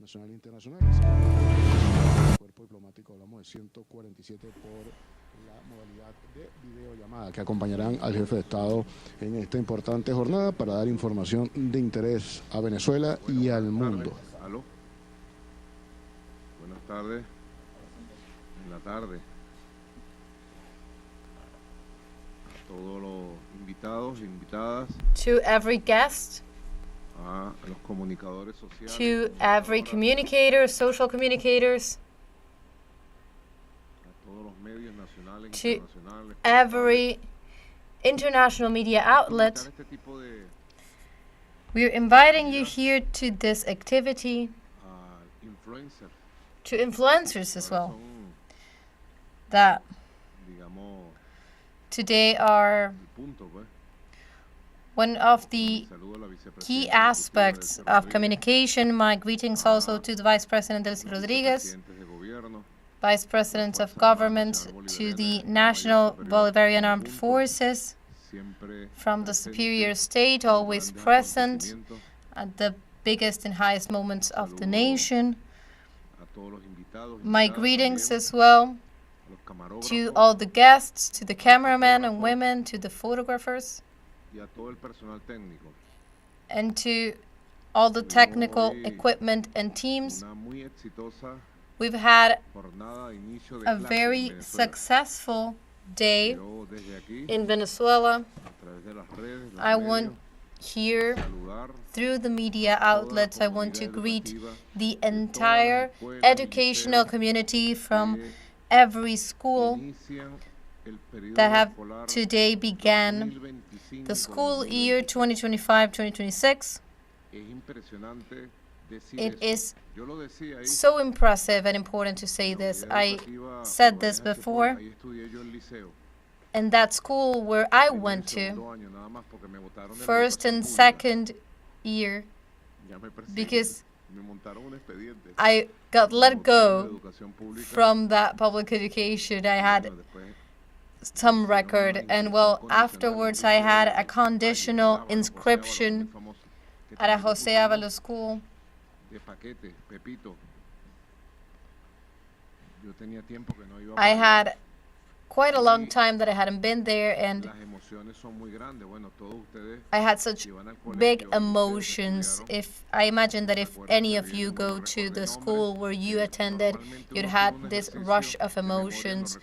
nacionales e internacionales. El cuerpo diplomático hablamos de 147 por la modalidad de videollamada que acompañarán al jefe de Estado en esta importante jornada para dar información de interés a Venezuela y al mundo. ¿Aló? Buenas tardes. En la tarde. A todos los invitados e invitadas. To every guest. A los comunicadores sociales. To every communicator, social communicators. A todos los medios nacionales e to internacionales. Every international media outlet. We're inviting you here to this activity. To influencers as well. That today are one of the key aspects of communication. My greetings also to the Vice President Delcy Rodriguez, Vice President of Government, to the National Bolivarian Armed Forces, from the superior state, always present at the biggest and highest moments of the nation. My greetings as well to all the guests, to the cameramen and women, to the photographers, and to all the technical equipment and teams. We've had a very successful day in Venezuela. I want here, through the media outlets, I want to greet the entire educational community from every school that have today began the school year 2025-2026. It is so impressive and important to say this. I said this before. In that school where I went to, first and second year, because I got let go from that public education. I had some record, and well, afterwards I had a conditional inscription at a Jose Avalos school. I had quite a long time that I hadn't been there, and I had such big emotions. I imagine that if any of you go to the school where you attended, you'd had this rush of emotions.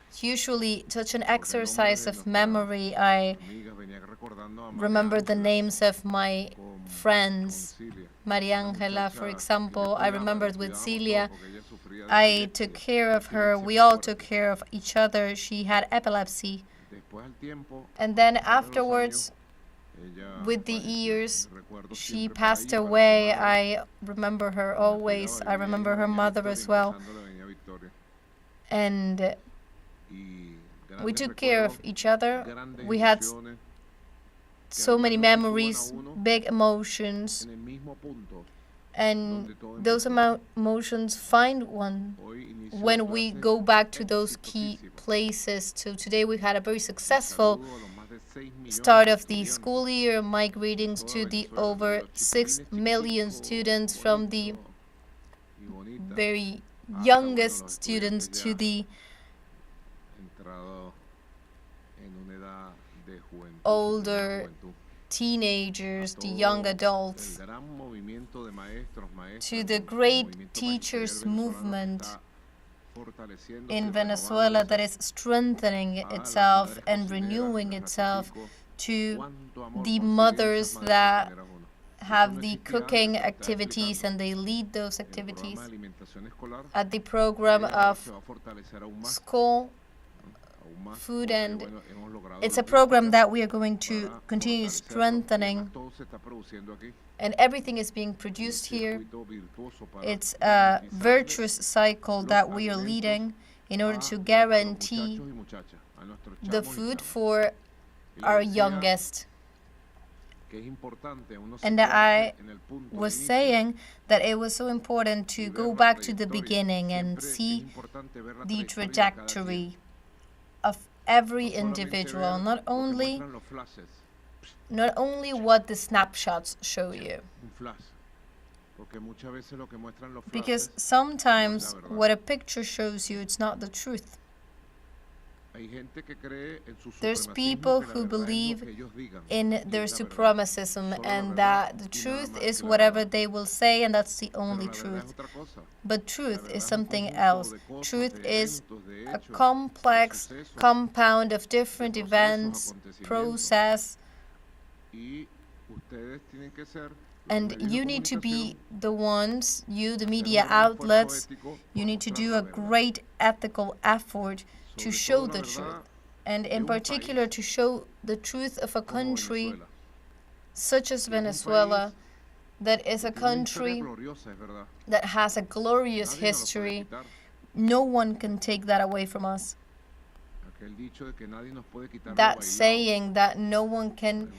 It's usually such an exercise of memory. I remember the names of my friends, Maria Angela, for example. I remembered with Celia. I took care of her. We all took care of each other. She had epilepsy. And then afterwards, with the years, she passed away. I remember her always. I remember her mother as well. And we took care of each other. We had so many memories, big emotions. And those emotions find one when we go back to those key places. So today we had a very successful start of the school year. My greetings to the over 6 million students, from the very youngest students to the older teenagers, the young adults, to the great teachers movement in Venezuela that is strengthening itself and renewing itself, to the mothers that have the cooking activities and they lead those activities at the program of school food, and it's a program that we are going to continue strengthening, and everything is being produced here. It's a virtuous cycle that we are leading in order to guarantee the food for our youngest. And I was saying that it was so important to go back to the beginning and see the trajectory of every individual, not only what the snapshots show you. Because sometimes what a picture shows you, it's not the truth. There's people who believe in their supremacism and that the truth is whatever they will say and that's the only truth. But truth is something else. Truth is a complex compound of different events, process, and you need to be the ones, you, the media outlets, you need to do a great ethical effort to show the truth, and in particular to show the truth of a country such as Venezuela, that is a country that has a glorious history. No one can take that away from us. That saying that no one can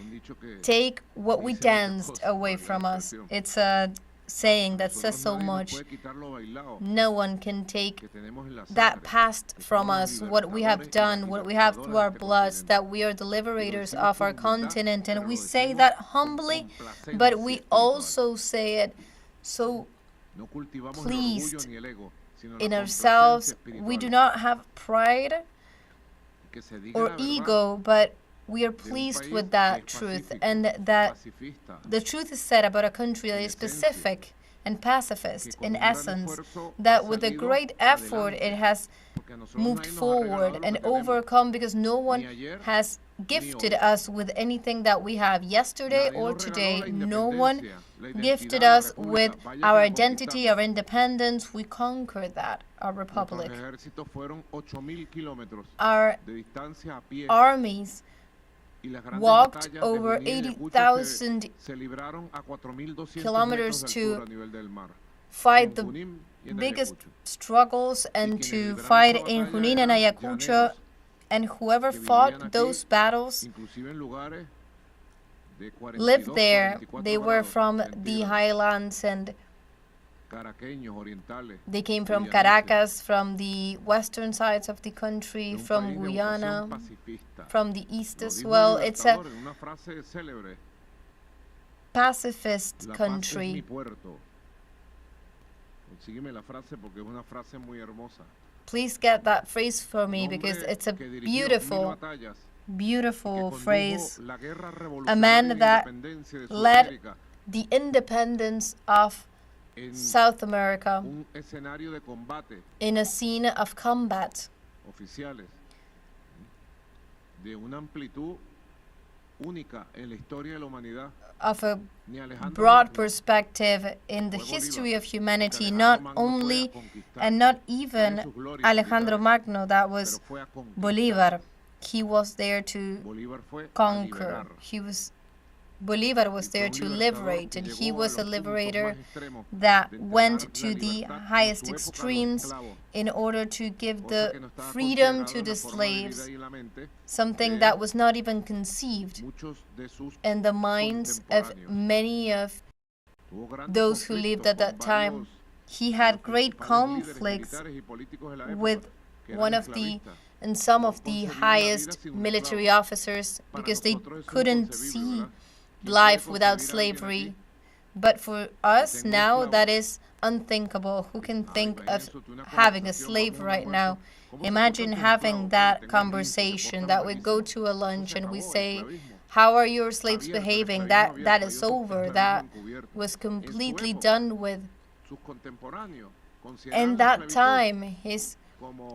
take what we danced away from us. It's a saying that says so much. No one can take that past from us, what we have done, what we have through our bloods, that we are the liberators of our continent. And we say that humbly, but we also say it so pleased in ourselves. We do not have pride or ego, but we are pleased with that truth, and that the truth is said about a country that is pacific and pacifist in essence, that with a great effort it has moved forward and overcome, because no one has gifted us with anything that we have yesterday or today. No one gifted us with our identity, our independence. We conquered that, our republic. Our armies walked over 80,000 kilometers to fight the biggest struggles and to fight in Junín and Ayacucho, and whoever fought those battles lived there. They were from the highlands and they came from Caracas, from the western sides of the country, from Guyana, from the east as well. It's a pacifist country. Please get that phrase for me, because it's a beautiful, beautiful phrase. A man that led the independence of South America in a scene of combat of a broad perspective in the history of humanity, not only and not even Alejandro Magno, that was Bolivar. He was there to conquer. Bolivar was there to liberate, and he was a liberator that went to the highest extremes in order to give the freedom to the slaves, something that was not even conceived in the minds of many of those who lived at that time. He had great conflicts with one of the and some of the highest military officers, because they couldn't see life without slavery. But for us now, that is unthinkable. Who can think of having a slave right now? Imagine having that conversation, that we go to a lunch and we say, how are your slaves behaving? That is over. That was completely done with. And that time,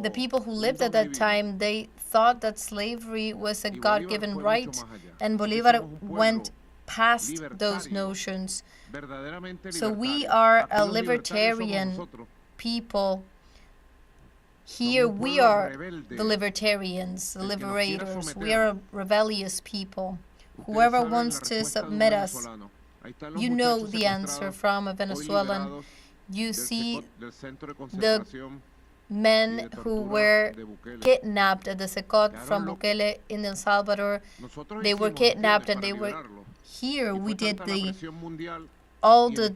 the people who lived at that time, they thought that slavery was a God-given right, and Bolivar went past those notions. So we are a libertarian people. Here we are the libertarians, the liberators. We are a rebellious people. Whoever wants to submit us, you know the answer from a Venezuelan. You see the men who were kidnapped at the Secot from Bukele in El Salvador. They were kidnapped and they were here. We did all the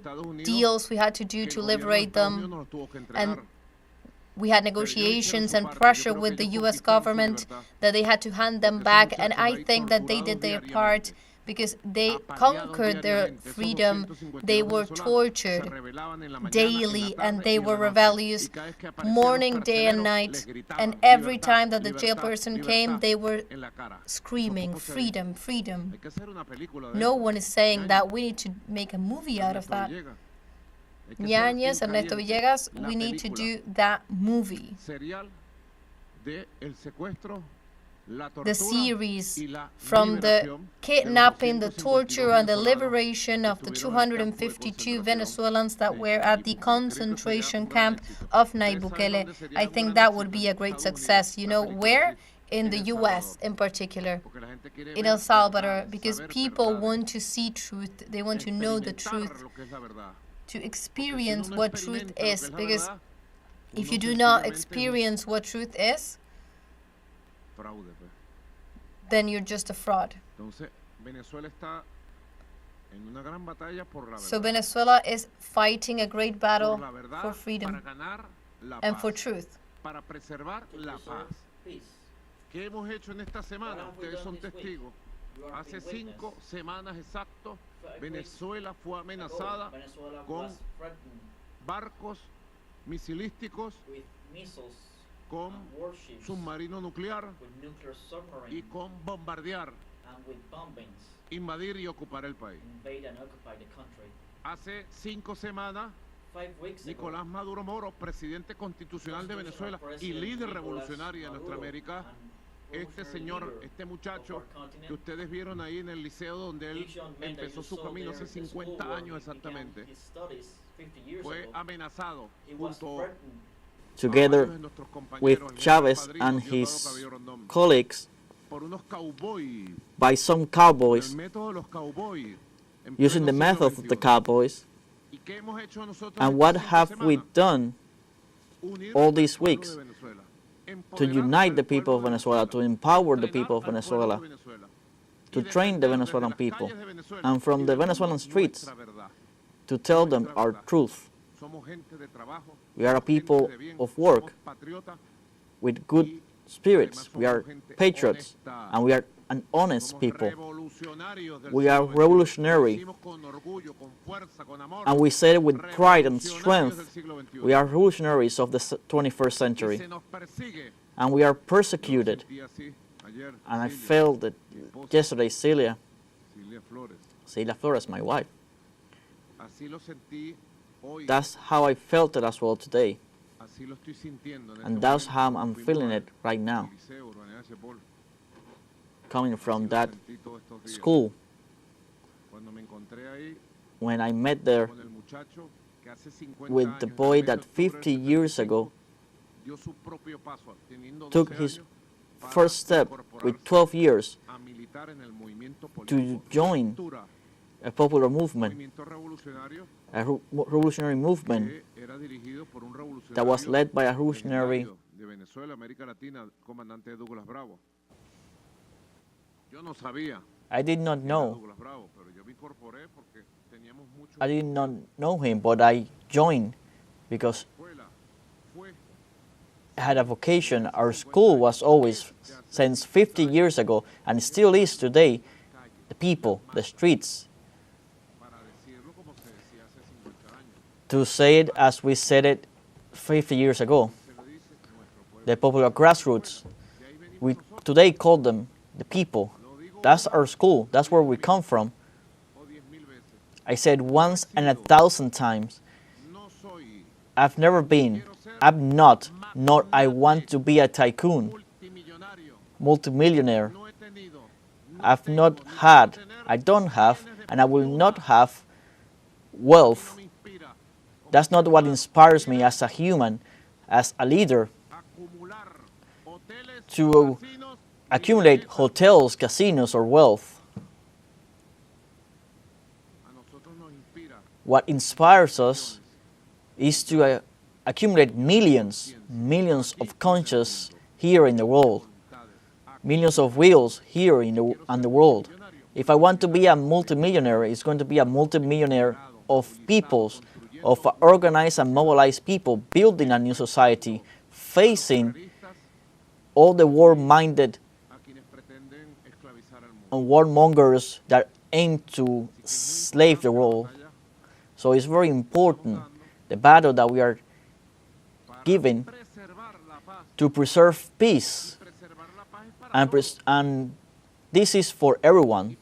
deals we had to do to liberate them, and we had negotiations and pressure with the U.S. government that they had to hand them back, and I think that they did their part because they conquered their freedom. They were tortured daily, and they were rebellious morning, day, and night. And every time that the jail person came, they were screaming, freedom, freedom. No one is saying that. We need to make a movie out of that. Yáñez, Ernesto Villegas, we need to do that movie. The series from the kidnapping, the torture, and the liberation of the 252 Venezuelans that were at the concentration camp of Nayib Bukele. I think that would be a great success. You know where? In the U.S. in particular, in El Salvador, because people want to see truth. They want to know the truth, to experience what truth is. Because if you do not experience what truth is, then you're just a fraud. So Venezuela is fighting a great battle for freedom and for truth. ¿Qué hemos hecho en esta semana? Ustedes son testigos. Hace 5 semanas exacto, Venezuela fue amenazada con barcos misilísticos, con submarino nuclear y con bombardear, invadir y ocupar el país. Hace 5 semanas, Nicolás Maduro, presidente constitucional de Venezuela y líder revolucionario de nuestra América, este señor, este muchacho que ustedes vieron ahí en el liceo donde él empezó su camino hace 50 años exactamente, fue amenazado junto together with Chavez and his colleagues by some cowboys, using the method of the cowboys. And what have we done all these weeks to unite the people of Venezuela, to empower the people of Venezuela, to train the Venezuelan people, and from the Venezuelan streets to tell them our truth. We are a people of work with good spirits. We are patriots, and we are an honest people. We are revolutionary, and we say it with pride and strength. We are revolutionaries of the 21st century, and we are persecuted. And I felt that yesterday, Celia Flores, my wife, that's how I felt it as well today, and that's how I'm feeling it right now. Coming from that school, when I met there with the boy that 50 years ago took his first step with 12 years to join a popular movement, a revolutionary movement that was led by a revolutionary I did not know. I did not know him, but I joined because I had a vocation. Our school was always, since 50 years ago, and still is today, the people, the streets, to say it as we said it 50 years ago. The popular grassroots, we today call them the people. That's our school. That's where we come from. I said once and 1,000 times, I've never been, I'm not, nor I want to be a tycoon, multimillionaire. I've not had, I don't have, and I will not have wealth. That's not what inspires me as a human, as a leader, to accumulate hotels, casinos, or wealth. What inspires us is to accumulate millions of conscious here in the world, millions of wills here in the world. If I want to be a multimillionaire, it's going to be a multimillionaire of peoples, of organized and mobilized people building a new society, facing all the war-minded and warmongers that aim to slave the world. So it's very important, the battle that we are giving to preserve peace. And this is for everyone.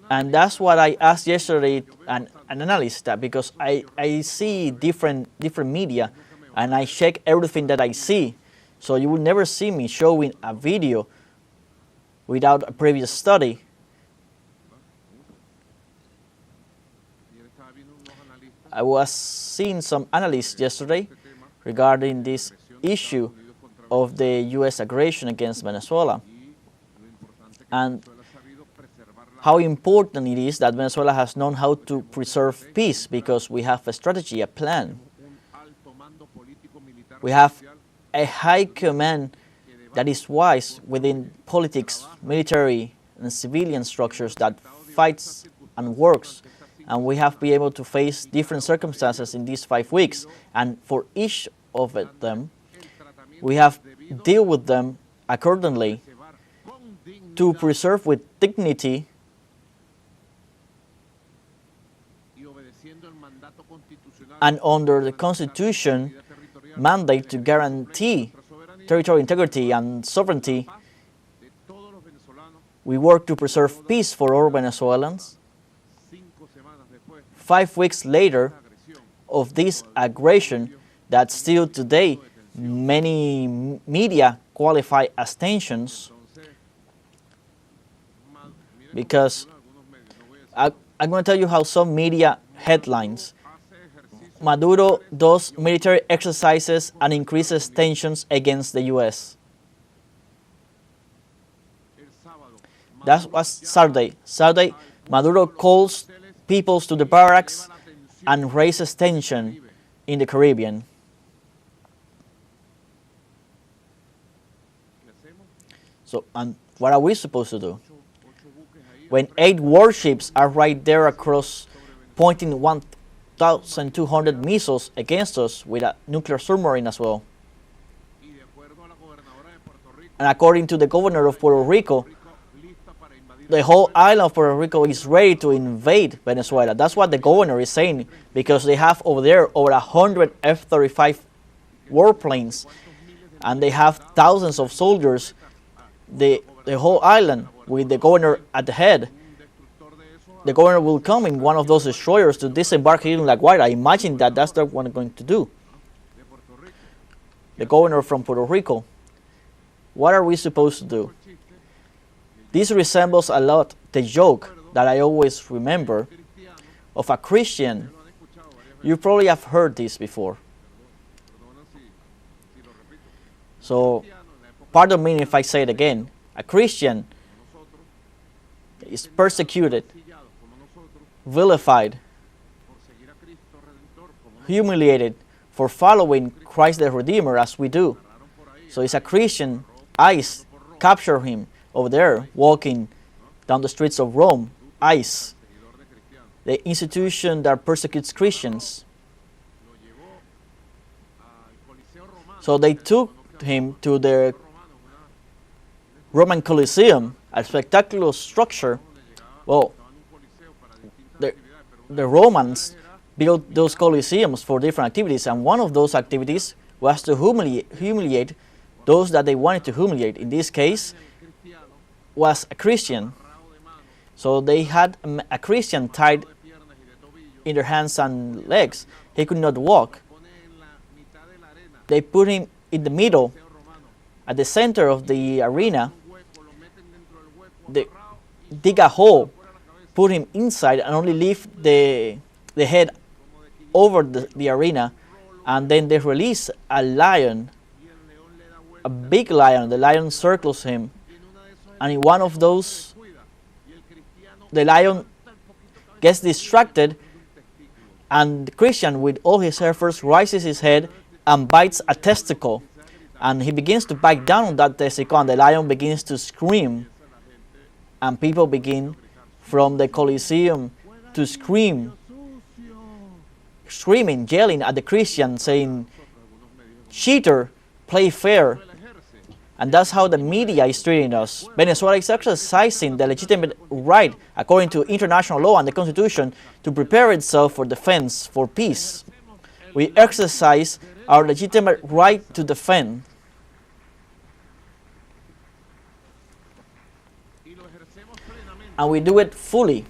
And that's what I asked yesterday an analyst, because I see different media and I check everything that I see. So you will never see me showing a video without a previous study. I was seeing some analysts yesterday regarding this issue of the U.S. aggression against Venezuela and how important it is that Venezuela has known how to preserve peace, because we have a strategy, a plan. We have a high command that is wise within politics, military and civilian structures that fights and works. And we have been able to face different circumstances in these 5 weeks. And for each of them, we have dealt with them accordingly to preserve with dignity and under the Constitution mandate to guarantee territorial integrity and sovereignty. We work to preserve peace for all Venezuelans. 5 weeks later of this aggression that still today many media qualify as tensions, because I'm going to tell you how some media headlines: Maduro does military exercises and increases tensions against the U.S. That was Saturday. Saturday, Maduro calls people to the barracks and raises tension in the Caribbean. So, and what are we supposed to do? When 8 warships are right there across, pointing 1,200 missiles against us with a nuclear submarine as well. And according to the governor of Puerto Rico, the whole island of Puerto Rico is ready to invade Venezuela. That's what the governor is saying, because they have over there over 100 F-35 warplanes, and they have thousands of soldiers. The whole island with the governor at the head. The governor will come in one of those destroyers to disembark here in La Guaira. Imagine that that's what they're going to do. The governor from Puerto Rico. What are we supposed to do? This resembles a lot the joke that I always remember of a Christian. You probably have heard this before. So, pardon me if I say it again. A Christian is persecuted, vilified, humiliated for following Christ the Redeemer as we do. So it's a Christian. ICE capture him over there walking down the streets of Rome. ICE, the institution that persecutes Christians. So they took him to the Roman Colosseum, a spectacular structure. Well, the Romans built those Colosseums for different activities, and one of those activities was to humiliate those that they wanted to humiliate. In this case, was a Christian. So they had a Christian tied in their hands and legs. He could not walk. They put him in the middle, at the center of the arena. They dig a hole, put him inside, and only leave the head over the arena, and then they release a lion, a big lion. The lion circles him, and in one of those, the lion gets distracted, and the Christian, with all his efforts, raises his head and bites a testicle, and he begins to bite down on that testicle, and the lion begins to scream, and people begin from the Colosseum to screaming, yelling at the Christian, saying, "Cheater, play fair." And that's how the media is treating us. Venezuela is exercising the legitimate right, according to international law and the Constitution, to prepare itself for defense, for peace. We exercise our legitimate right to defend. And we do it fully.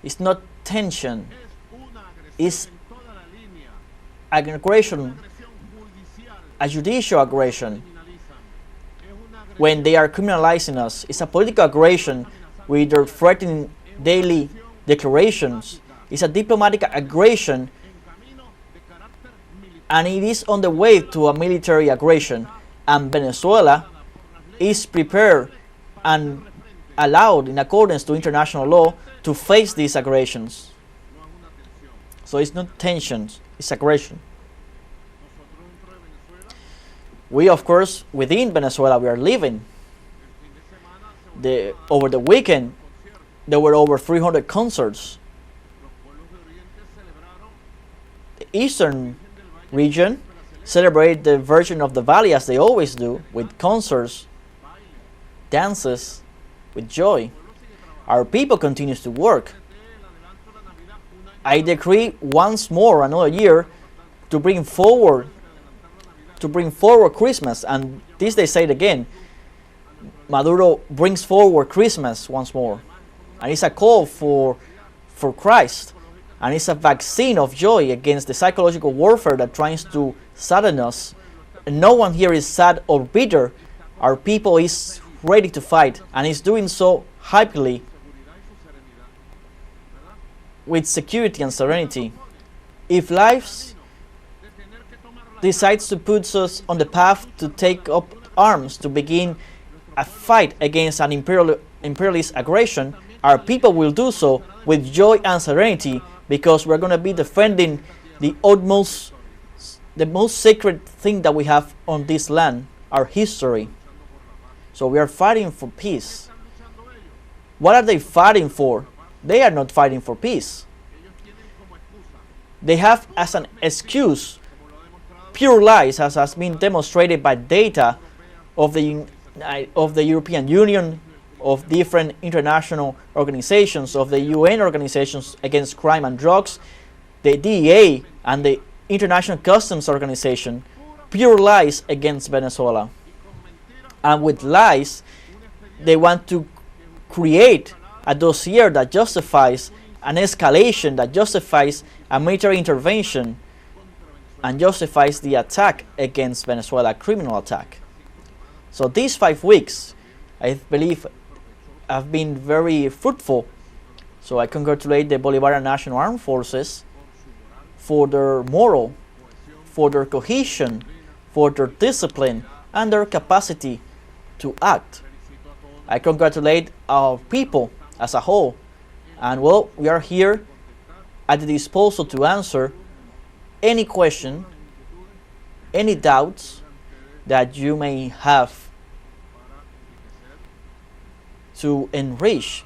It's not tension. It's aggression, a judicial aggression. When they are criminalizing us, it's a political aggression with their threatening daily declarations. It's a diplomatic aggression, and it is on the way to a military aggression. And Venezuela is prepared and allowed, in accordance to international law, to face these aggressions. So it's not tensions, it's aggression. We, of course, within Venezuela, we are living. Over the weekend, there were over 300 concerts. The eastern region celebrated the Virgin of the Valley as they always do, with concerts, dances, with joy. Our people continues to work. I decree once more another year to bring forward Christmas, and this they say it again. Maduro brings forward Christmas once more, and it's a call for Christ, and it's a vaccine of joy against the psychological warfare that tries to sadden us. And no one here is sad or bitter. Our people is ready to fight, and is doing so happily, with security and serenity. If life decides to put us on the path to take up arms, to begin a fight against an imperialist aggression, our people will do so with joy and serenity, because we're going to be defending the most sacred thing that we have on this land, our history. So we are fighting for peace. What are they fighting for? They are not fighting for peace. They have as an excuse pure lies, as has been demonstrated by data of the European Union, of different international organizations, of the UN organizations against crime and drugs, the DEA and the International Customs Organization. Pure lies against Venezuela. And with lies, they want to create a dossier that justifies an escalation, that justifies a military intervention, and justifies the attack against Venezuela, a criminal attack. So these 5 weeks, I believe, have been very fruitful. So I congratulate the Bolivarian National Armed Forces for their moral, for their cohesion, for their discipline, and their capacity to act. I congratulate our people as a whole. And well, we are here at the disposal to answer any question, any doubts that you may have, to enrich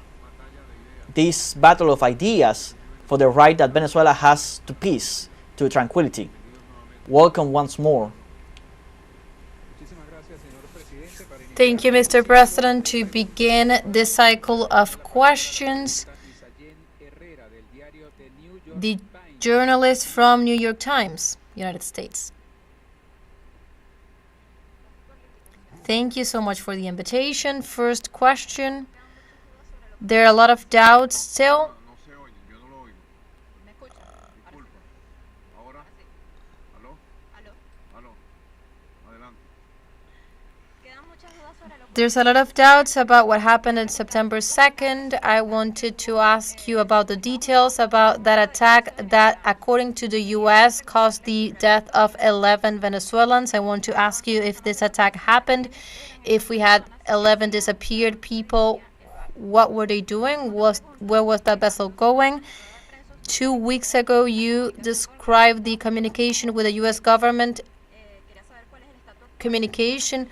this battle of ideas for the right that Venezuela has to peace, to tranquility. Welcome once more. Thank you, Mr. President. To begin this cycle of questions, the journalist from New York Times, United States. Thank you so much for the invitation. First question. There are a lot of doubts still. There's a lot of doubts about what happened on September 2nd. I wanted to ask you about the details about that attack that, according to the U.S., caused the death of 11 Venezuelans. I want to ask you if this attack happened, if we had 11 disappeared people, what were they doing? Where was that vessel going? 2 weeks ago, you described the communication with the U.S. government communication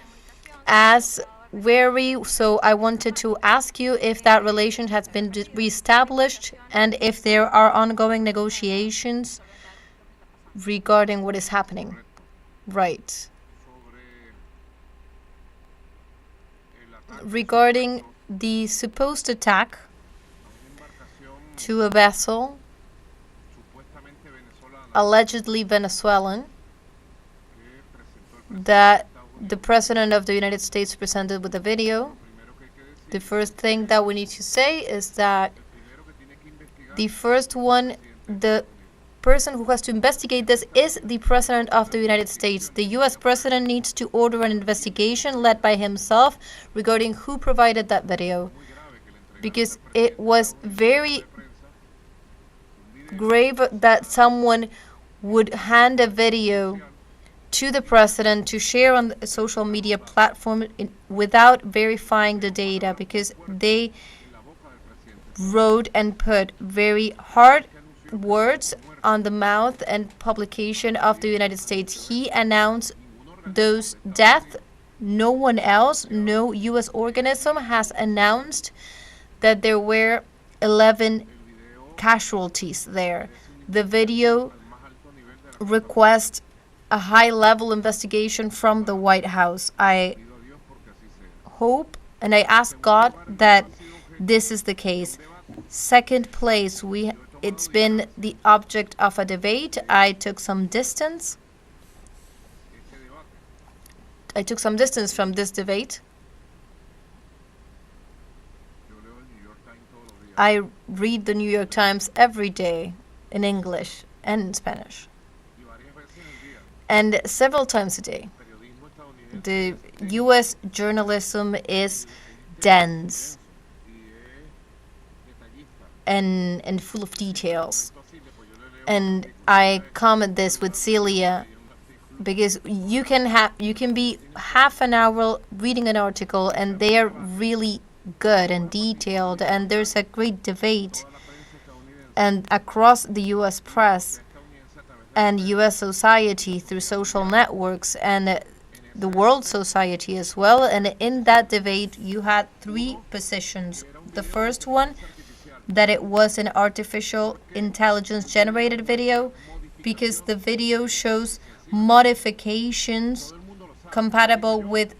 as wary, so I wanted to ask you if that relation has been reestablished and if there are ongoing negotiations regarding what is happening. Right. regarding the supposed attack to a vessel, allegedly Venezuelan, that the President of the United States presented with a video. The first thing that we need to say is that the first one, the person who has to investigate this is the President of the United States. The U.S. President needs to order an investigation led by himself regarding who provided that video, because it was very grave that someone would hand a video to the President to share on a social media platform without verifying the data, because they wrote and put very hard words on the mouth and publication of the United States. He announced those deaths. No one else, no U.S. organism has announced that there were 11 casualties there. The video requests a high-level investigation from the White House. I hope and I ask God that this is the case. Second place, it's been the object of a debate. I took some distance from this debate. I read the New York Times every day in English and in Spanish, and several times a day. The U.S. journalism is dense and full of details. And I comment this with Celia because you can be half an hour reading an article and they are really good and detailed, and there's a great debate and across the U.S. press and U.S. society through social networks and the world society as well. And in that debate you had three positions. The first one, that it was an artificial intelligence generated video because the video shows modifications compatible with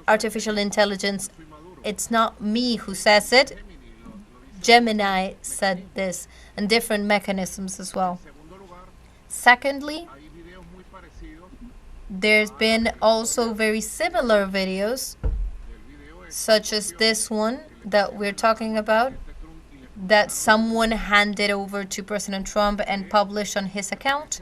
artificial intelligence. It's not me who says it. Gemini said this, and different mechanisms as well. Secondly, there's been also very similar videos, such as this one that we're talking about, that someone handed over to President Trump and published on his account.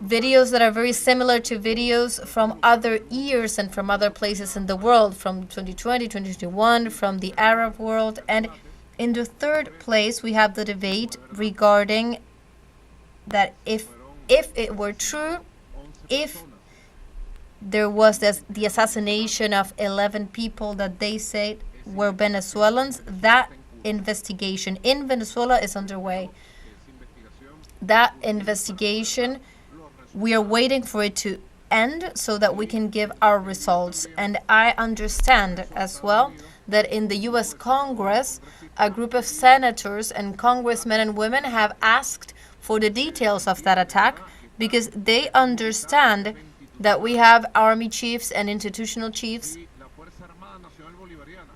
Videos that are very similar to videos from other years and from other places in the world, from 2020, 2021, from the Arab world. And in the third place, we have the debate regarding that if it were true, if there was the assassination of 11 people that they said were Venezuelans, that investigation in Venezuela is underway. That investigation, we are waiting for it to end so that we can give our results. And I understand as well that in the U.S. Congress, a group of senators and congressmen and women have asked for the details of that attack because they understand that we have army chiefs and institutional chiefs,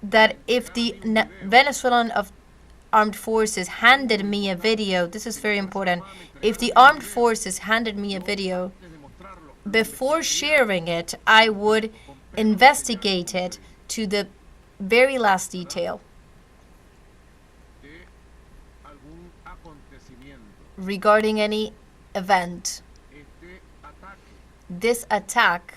that if the Venezuelan armed forces handed me a video, this is very important, if the armed forces handed me a video, before sharing it, I would investigate it to the very last detail regarding any event. This attack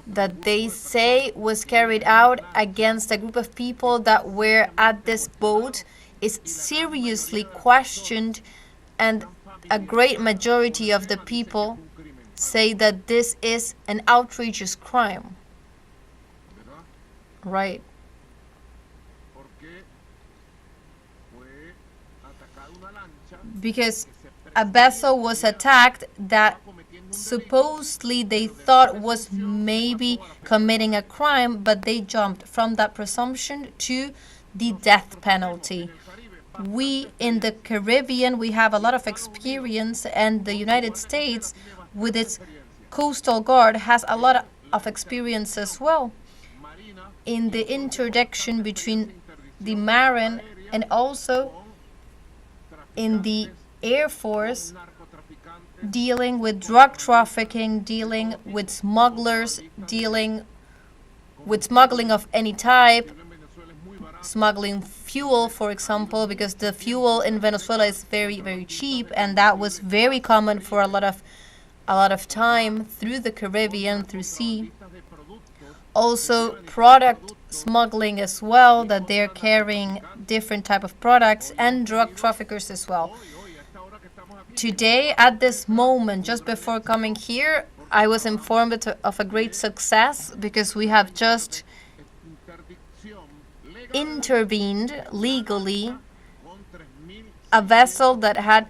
that they say was carried out against a group of people that were at this boat is seriously questioned, and a great majority of the people say that this is an outrageous crime. Right. Because a vessel was attacked that supposedly they thought was maybe committing a crime, but they jumped from that presumption to the death penalty. We in the Caribbean, we have a lot of experience, and the United States with its coastal guard has a lot of experience as well in the interdiction between the marine and also in the Air Force, dealing with drug trafficking, dealing with smugglers, dealing with smuggling of any type, smuggling fuel, for example, because the fuel in Venezuela is very, very cheap, and that was very common for a lot of time through the Caribbean, through sea. Also, product smuggling as well, that they're carrying different type of products, and drug traffickers as well. Today, at this moment, just before coming here, I was informed of a great success because we have just intervened legally a vessel that had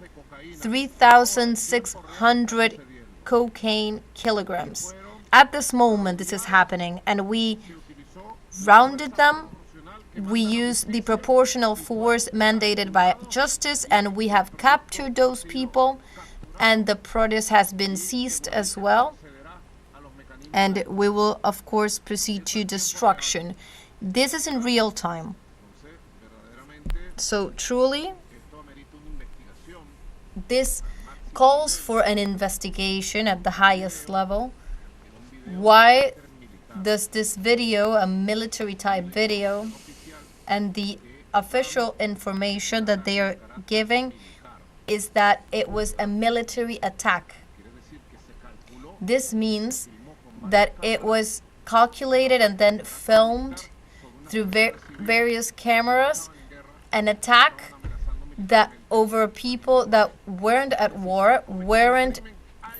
3,600 cocaine kilograms. At this moment, this is happening, and we rounded them. We used the proportional force mandated by justice, and we have captured those people, and the produce has been seized as well. And we will, of course, proceed to destruction. This is in real time. So truly, this calls for an investigation at the highest level. Why does this video, a military type video, and the official information that they are giving is that it was a military attack? This means that it was calculated and then filmed through various cameras, an attack that over people that weren't at war, weren't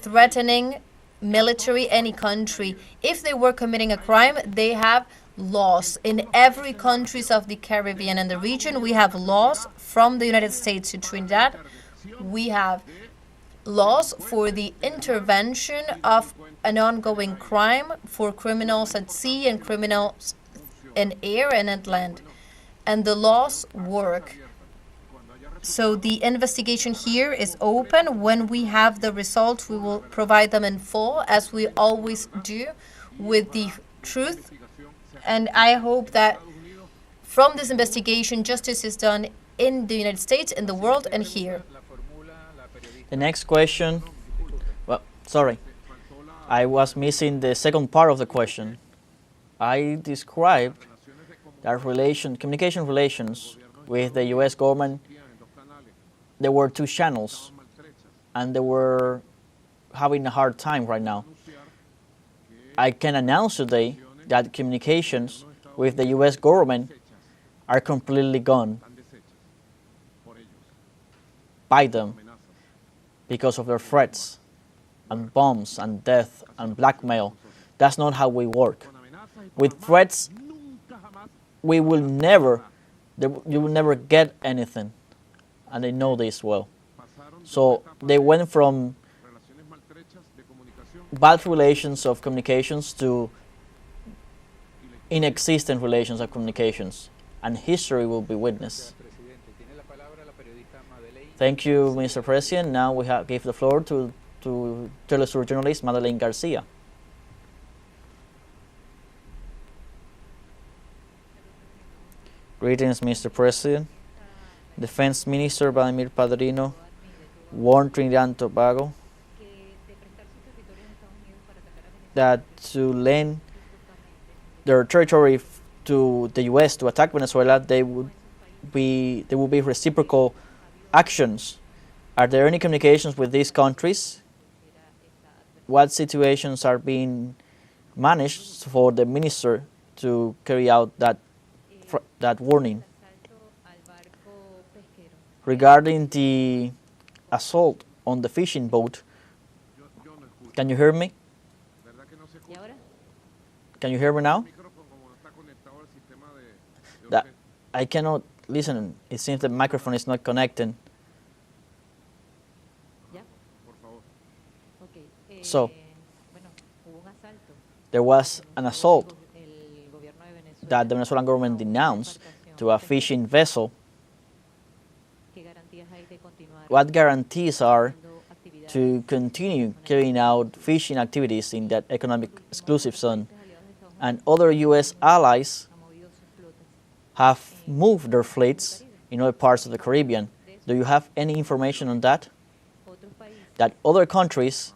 threatening military, any country. If they were committing a crime, they have laws. In every countries of the Caribbean and the region, we have laws. From the United States to Trinidad, we have laws for the intervention of an ongoing crime for criminals at sea and criminals in air and at land. And the laws work. So the investigation here is open. When we have the results, we will provide them in full, as we always do, with the truth. And I hope that from this investigation, justice is done in the United States, in the world, and here. The next question, well, sorry, I was missing the second part of the question. I described that communication relations with the U.S. government. There were two channels, and they were having a hard time right now. I can announce today that communications with the U.S. government are completely gone by them because of their threats and bombs and death and blackmail. That's not how we work. With threats, you will never get anything. And they know this well. So they went from bad relations of communications to inexistent relations of communications. And history will be witness. Thank you, Mr. President. Now we give the floor to teleSUR journalist Madeleine Garcia. Greetings, Mr. President. Defense Minister Vladimir Padrino warned Trinidad and Tobago that to lend their territory to the U.S. to attack Venezuela, there will be reciprocal actions. Are there any communications with these countries? What situations are being managed for the minister to carry out that warning? Regarding the assault on the fishing boat, can you hear me? Can you hear me now? I cannot listen. It seems the microphone is not connecting. So, there was an assault that the Venezuelan government denounced to a fishing vessel. What guarantees are to continue carrying out fishing activities in that economic exclusive zone. And other U.S. allies have moved their fleets in other parts of the Caribbean. Do you have any information on that? That other countries,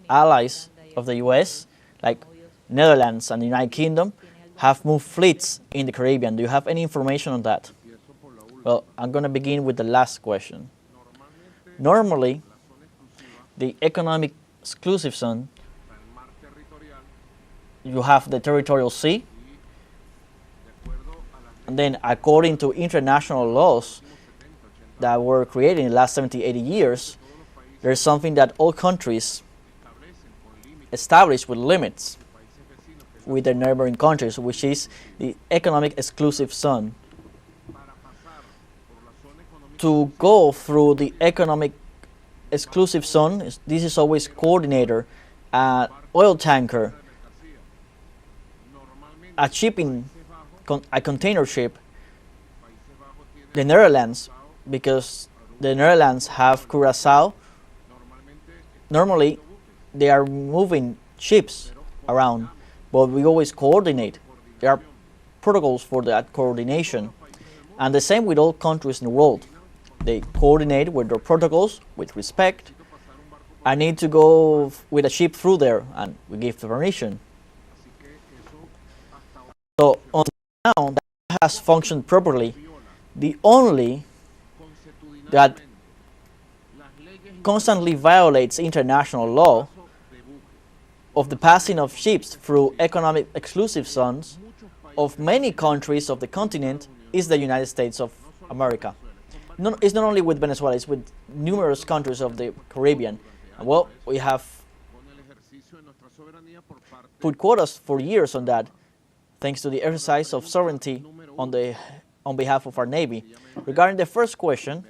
allies of the U.S., like Netherlands and the United Kingdom, have moved fleets in the Caribbean. Do you have any information on that? Well, I'm going to begin with the last question. Normally, the economic exclusive zone, you have the territorial sea, and then according to international laws that were created in the last 70, 80 years, there's something that all countries establish with limits with their neighboring countries, which is the economic exclusive zone. To go through the economic exclusive zone, this is always coordinated. An oil tanker, a shipping, a container ship, the Netherlands, because the Netherlands have Curaçao. Normally, they are moving ships around, but we always coordinate. There are protocols for that coordination. And the same with all countries in the world. They coordinate with their protocols, with respect. I need to go with a ship through there, and we give the permission. So until now, that has functioned properly. The only that constantly violates international law of the passing of ships through economic exclusive zones of many countries of the continent is the United States of America. It's not only with Venezuela, it's with numerous countries of the Caribbean. And well, we have put quotas for years on that, thanks to the exercise of sovereignty on behalf of our Navy. Regarding the first question,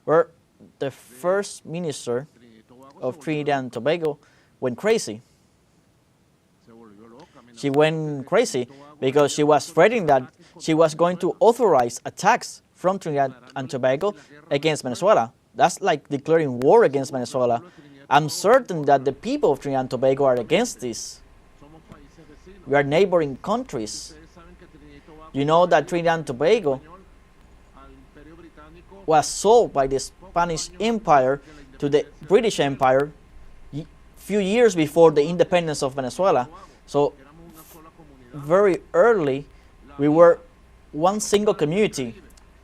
where the first minister of Trinidad and Tobago went crazy. She went crazy because she was threatening that she was going to authorize attacks from Trinidad and Tobago against Venezuela. That's like declaring war against Venezuela. I'm certain that the people of Trinidad and Tobago are against this. We are neighboring countries. You know that Trinidad and Tobago was sold by the Spanish Empire to the British Empire few years before the independence of Venezuela. So very early, we were one single community.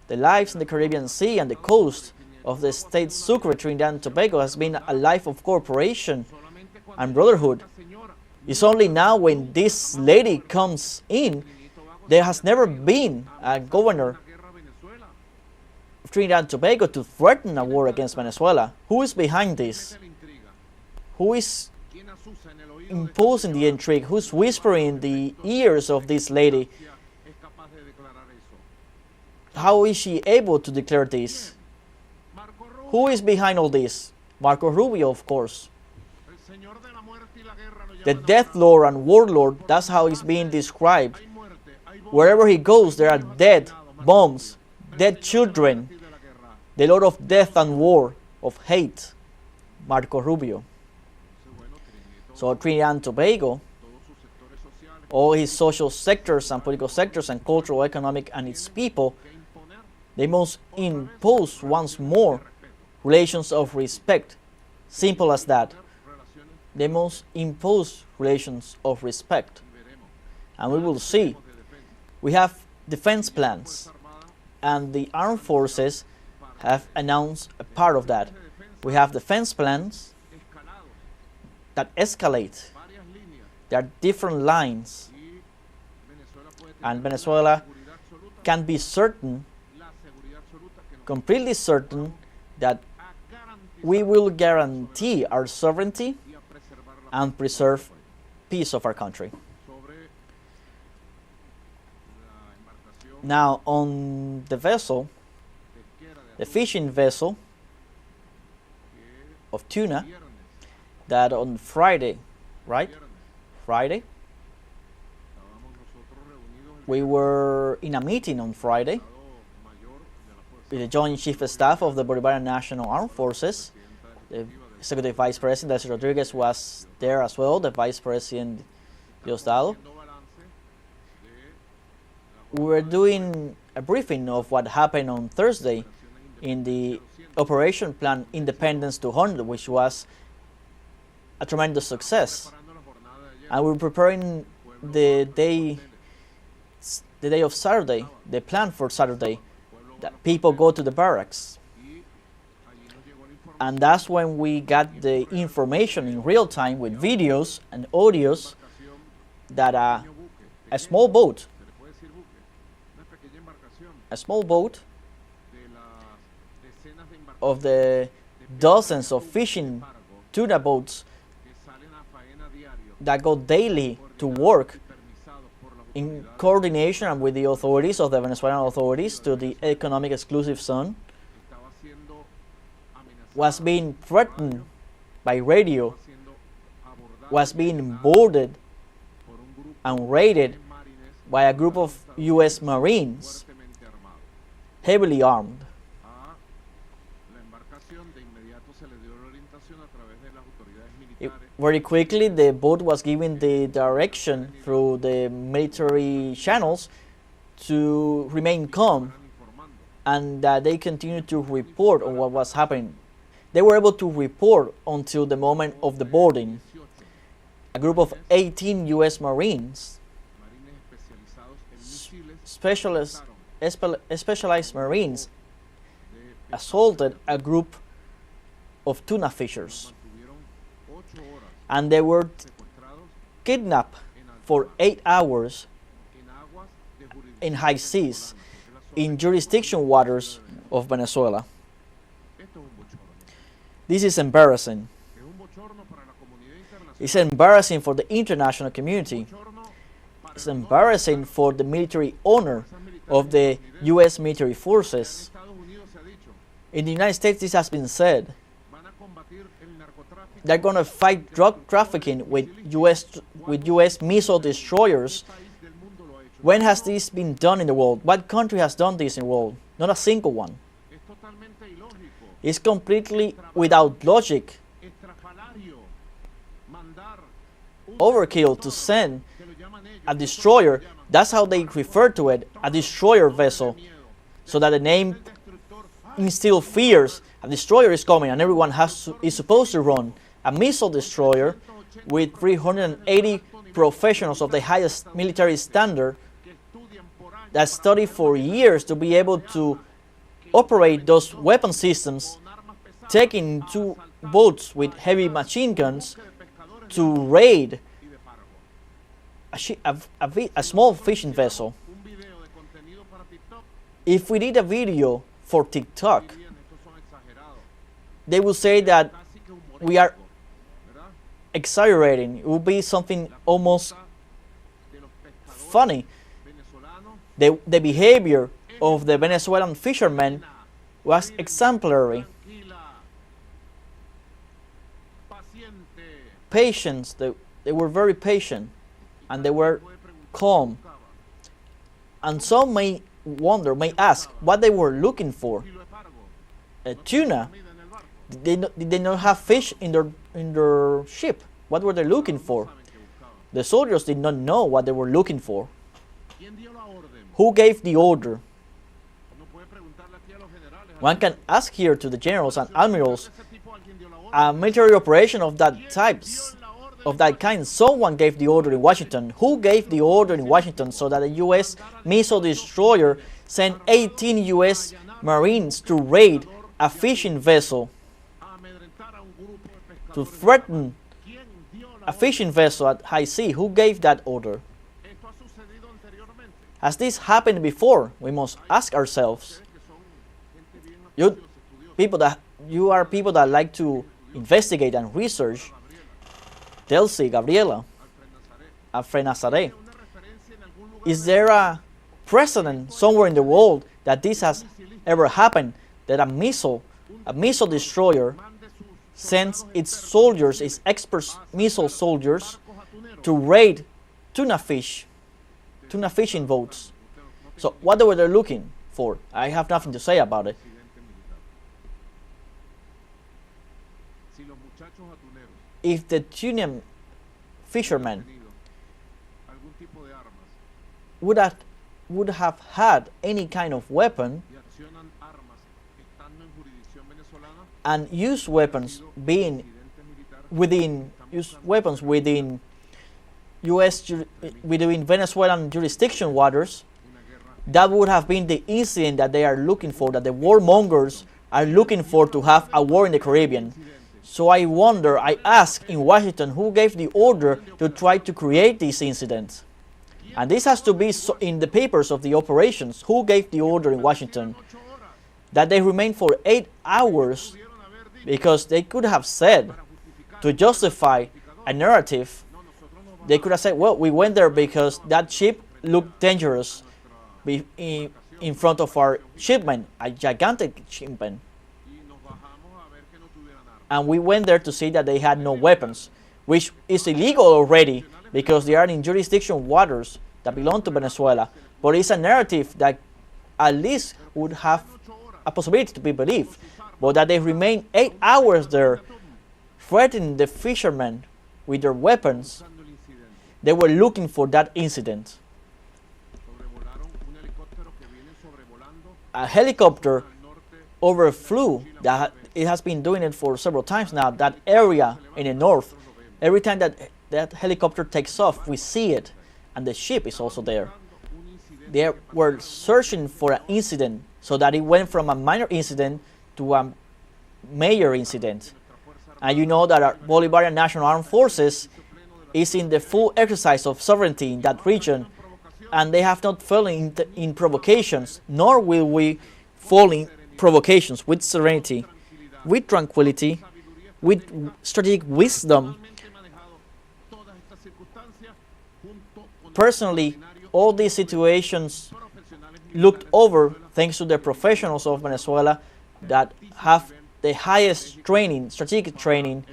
The lives in the Caribbean Sea and the coast of the state Sucre, Trinidad and Tobago, has been a life of cooperation and brotherhood. It's only now when this lady comes in, there has never been a governor of Trinidad and Tobago to threaten a war against Venezuela. Who is behind this? Who is imposing the intrigue? Who's whispering in the ears of this lady? How is she able to declare this? Who is behind all this? Marco Rubio, of course. The death lord and warlord, that's how he's being described. Wherever he goes, there are dead bombs, dead children. The lord of death and war, of hate, Marco Rubio. So Trinidad and Tobago, all his social sectors and political sectors and cultural, economic, and its people, they must impose once more relations of respect. Simple as that. They must impose relations of respect. And we will see. We have defense plans, and the armed forces have announced a part of that. We have defense plans that escalate. There are different lines, and Venezuela can be certain, completely certain, that we will guarantee our sovereignty and preserve peace of our country. Now, on the vessel, the fishing vessel of tuna, that on Friday, right? Friday, we were in a meeting on Friday the Joint Chief of Staff of the Bolivarian National Armed Forces. The Executive Vice President, Delcy Rodriguez, was there as well, the Vice President Diosdado. We were doing a briefing of what happened on Thursday in the Operation Plan Independence 200, which was a tremendous success. And we were preparing the day of Saturday, the plan for Saturday, that people go to the barracks. And that's when we got the information in real time with videos and audios that a small boat of the dozens of fishing tuna boats that go daily to work in coordination with the authorities of the Venezuelan authorities to the economic exclusive zone, was being threatened by radio, was being boarded and raided by a group of U.S. Marines, heavily armed. Very quickly, the boat was given the direction through the military channels to remain calm, and that they continued to report on what was happening. They were able to report until the moment of the boarding. A group of 18 U.S. Marines, specialized Marines, assaulted a group of tuna fishers, and they were kidnapped for 8 hours in high seas in jurisdiction waters of Venezuela. This is embarrassing. It's embarrassing for the international community. It's embarrassing for the military honor of the U.S. military forces. In the United States, this has been said. They're going to fight drug trafficking with U.S. missile destroyers. When has this been done in the world? What country has done this in the world? Not a single one. It's completely without logic. Overkill to send a destroyer, that's how they refer to it, a destroyer vessel, so that the name instills fears. A destroyer is coming and everyone is supposed to run. A missile destroyer with 380 professionals of the highest military standard that study for years to be able to operate those weapon systems, taking 2 boats with heavy machine guns to raid a small fishing vessel. If we did a video for TikTok, they will say that we are exaggerating. It will be something almost funny. The behavior of the Venezuelan fishermen was exemplary. Patience, they were very patient and they were calm. And some may wonder, may ask what they were looking for. Tuna. Did they not have fish in their ship? What were they looking for? The soldiers did not know what they were looking for. Who gave the order? One can ask here to the generals and admirals. A military operation of that type, of that kind, someone gave the order in Washington. Who gave the order in Washington so that a U.S. missile destroyer sent 18 U.S. Marines to raid a fishing vessel, to threaten a fishing vessel at high sea? Who gave that order? Has this happened before? We must ask ourselves. You are people that like to investigate and research. Delcy, Gabriela, Alfred Nazaré. Is there a precedent somewhere in the world that this has ever happened? That a missile destroyer sends its soldiers, its expert missile soldiers, to raid tuna fishing boats. So what were they looking for. I have nothing to say about it. If the tunian fishermen would have had any kind of weapon and use weapons within within Venezuelan jurisdiction waters, that would have been the incident that they are looking for, that the warmongers are looking for, to have a war in the Caribbean. So I ask in Washington, who gave the order to try to create these incidents? And this has to be in the papers of the operations. Who gave the order in Washington? That they remain for 8 hours, because they could have said, to justify a narrative, they could have said, well, we went there because that ship looked dangerous in front of our shipment, a gigantic shipment. And we went there to see that they had no weapons, which is illegal already because they are in jurisdiction waters that belong to Venezuela. But it's a narrative that at least would have a possibility to be believed. But that they remain 8 hours there, threatening the fishermen with their weapons, they were looking for that incident. A helicopter overflew, that it has been doing it for several times now, that area in the north. Every time that helicopter takes off, we see it, and the ship is also there. They were searching for an incident, so that it went from a minor incident to a major incident. And you know that our Bolivarian National Armed Forces is in the full exercise of sovereignty in that region, and they have not fallen in provocations, nor will we fall in provocations. With serenity, with tranquility, with strategic wisdom. Personally, all these situations looked over thanks to the professionals of Venezuela that have the highest training, strategic training,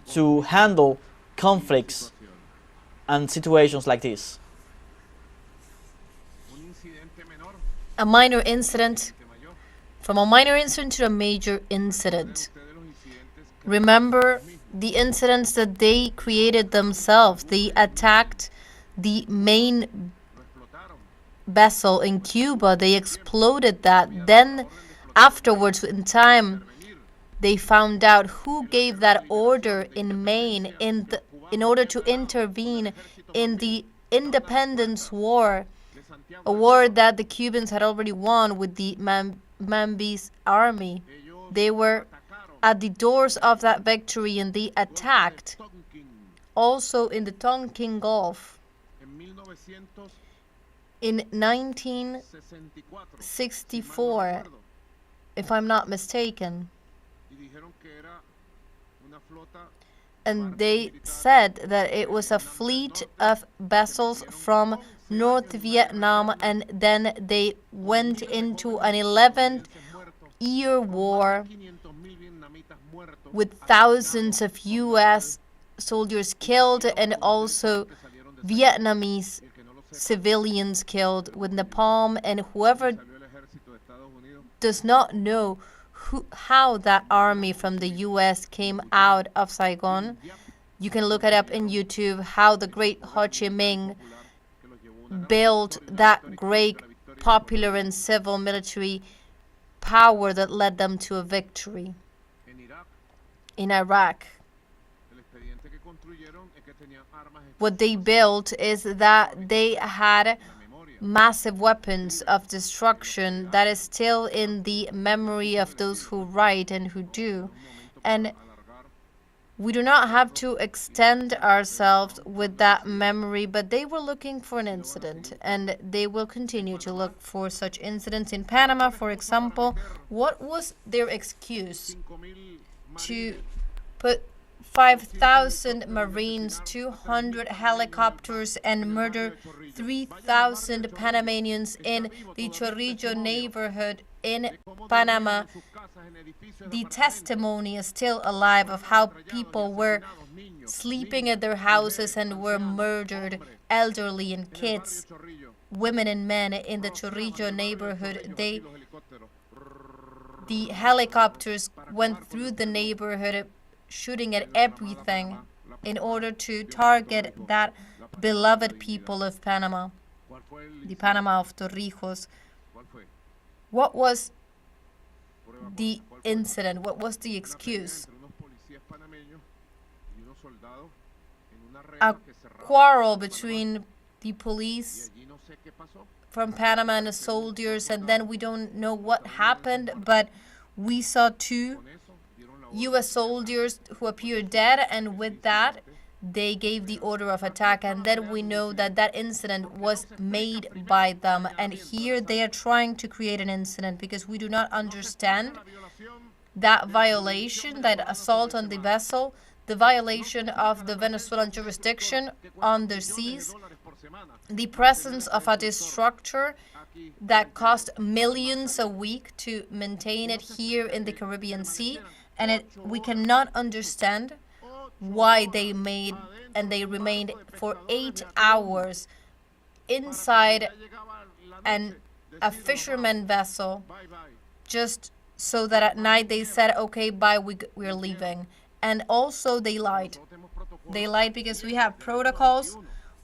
to handle conflicts and situations like this. A minor incident, from a minor incident to a major incident. Remember the incidents that they created themselves. They attacked the main vessel in Cuba. They exploded that. Then afterwards, in time, they found out who gave that order in Maine in order to intervene in the independence war, a war that the Cubans had already won with the Mambi's army. They were at the doors of that victory, and they attacked also in the Tonkin Gulf in 1964, if I'm not mistaken. And they said that it was a fleet of vessels from North Vietnam, and then they went into an 11-year war with thousands of U.S. soldiers killed and also Vietnamese civilians killed, with napalm. And whoever does not know how that army from the U.S. came out of Saigon, you can look it up in YouTube, how the great Ho Chi Minh built that great popular and civil military power that led them to a victory. In Iraq, what they built is that they had massive weapons of destruction that is still in the memory of those who write and who do. And we do not have to extend ourselves with that memory, but they were looking for an incident, and they will continue to look for such incidents. In Panama, for example, what was their excuse? To put 5,000 Marines, 200 helicopters, and murder 3,000 Panamanians in the Chorrillo neighborhood in Panama, the testimony is still alive of how people were sleeping at their houses and were murdered, elderly and kids, women and men in the Chorrillo neighborhood. The helicopters went through the neighborhood, shooting at everything in order to target that beloved people of Panama, the Panama of Torrijos. What was the incident? What was the excuse? A quarrel between the police from Panama and the soldiers, and then we don't know what happened, but we saw 2 U.S. soldiers who appeared dead, and with that, they gave the order of attack, and then we know that that incident was made by them, and here they are trying to create an incident because we do not understand that violation, that assault on the vessel, the violation of the Venezuelan jurisdiction on their seas, the presence of a structure that cost millions a week to maintain it here in the Caribbean Sea, and we cannot understand why they remained for 8 hours inside a fisherman vessel, just so that at night they said, okay, bye, we're leaving. And also they lied. They lied because we have protocols,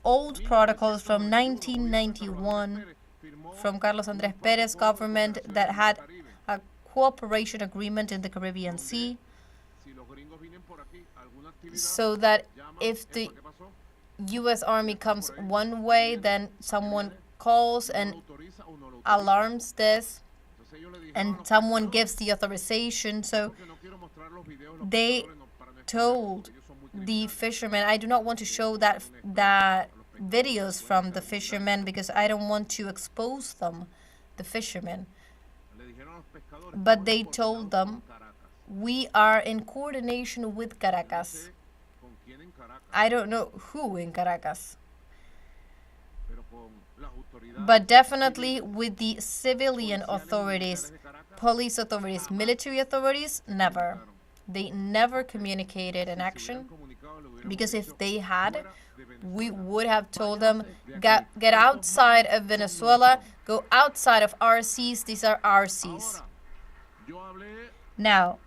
old protocols from 1991 from Carlos Andrés Pérez government that had a cooperation agreement in the Caribbean Sea, so that if the U.S. Army comes one way, then someone calls and alarms this, and someone gives the authorization. So they told the fishermen, I do not want to show that videos from the fishermen because I don't want to expose them, the fishermen. But they told them, we are in coordination with Caracas. I don't know who in Caracas, but definitely with the civilian authorities, police authorities, military authorities, never. They never communicated an action, because if they had, we would have told them, get outside of Venezuela, go outside of our seas, these are our seas. Now,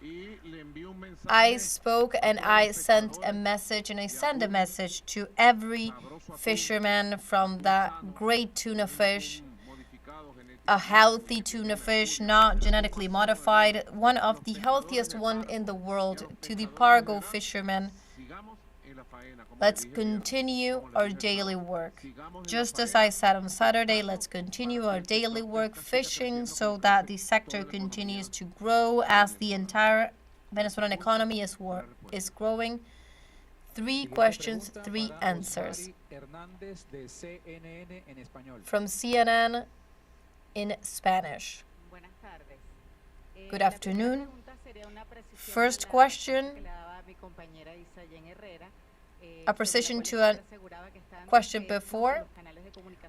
I spoke and I sent a message, and I send a message to every fisherman from that great tuna fish, a healthy tuna fish, not genetically modified, one of the healthiest one in the world, to the Pargo fishermen. Let's continue our daily work. Just as I said on Saturday, let's continue our daily work fishing so that the sector continues to grow as the entire Venezuelan economy is growing. 3 questions, 3 answers. From CNN in Spanish. Good afternoon. First question, a precision to a question before.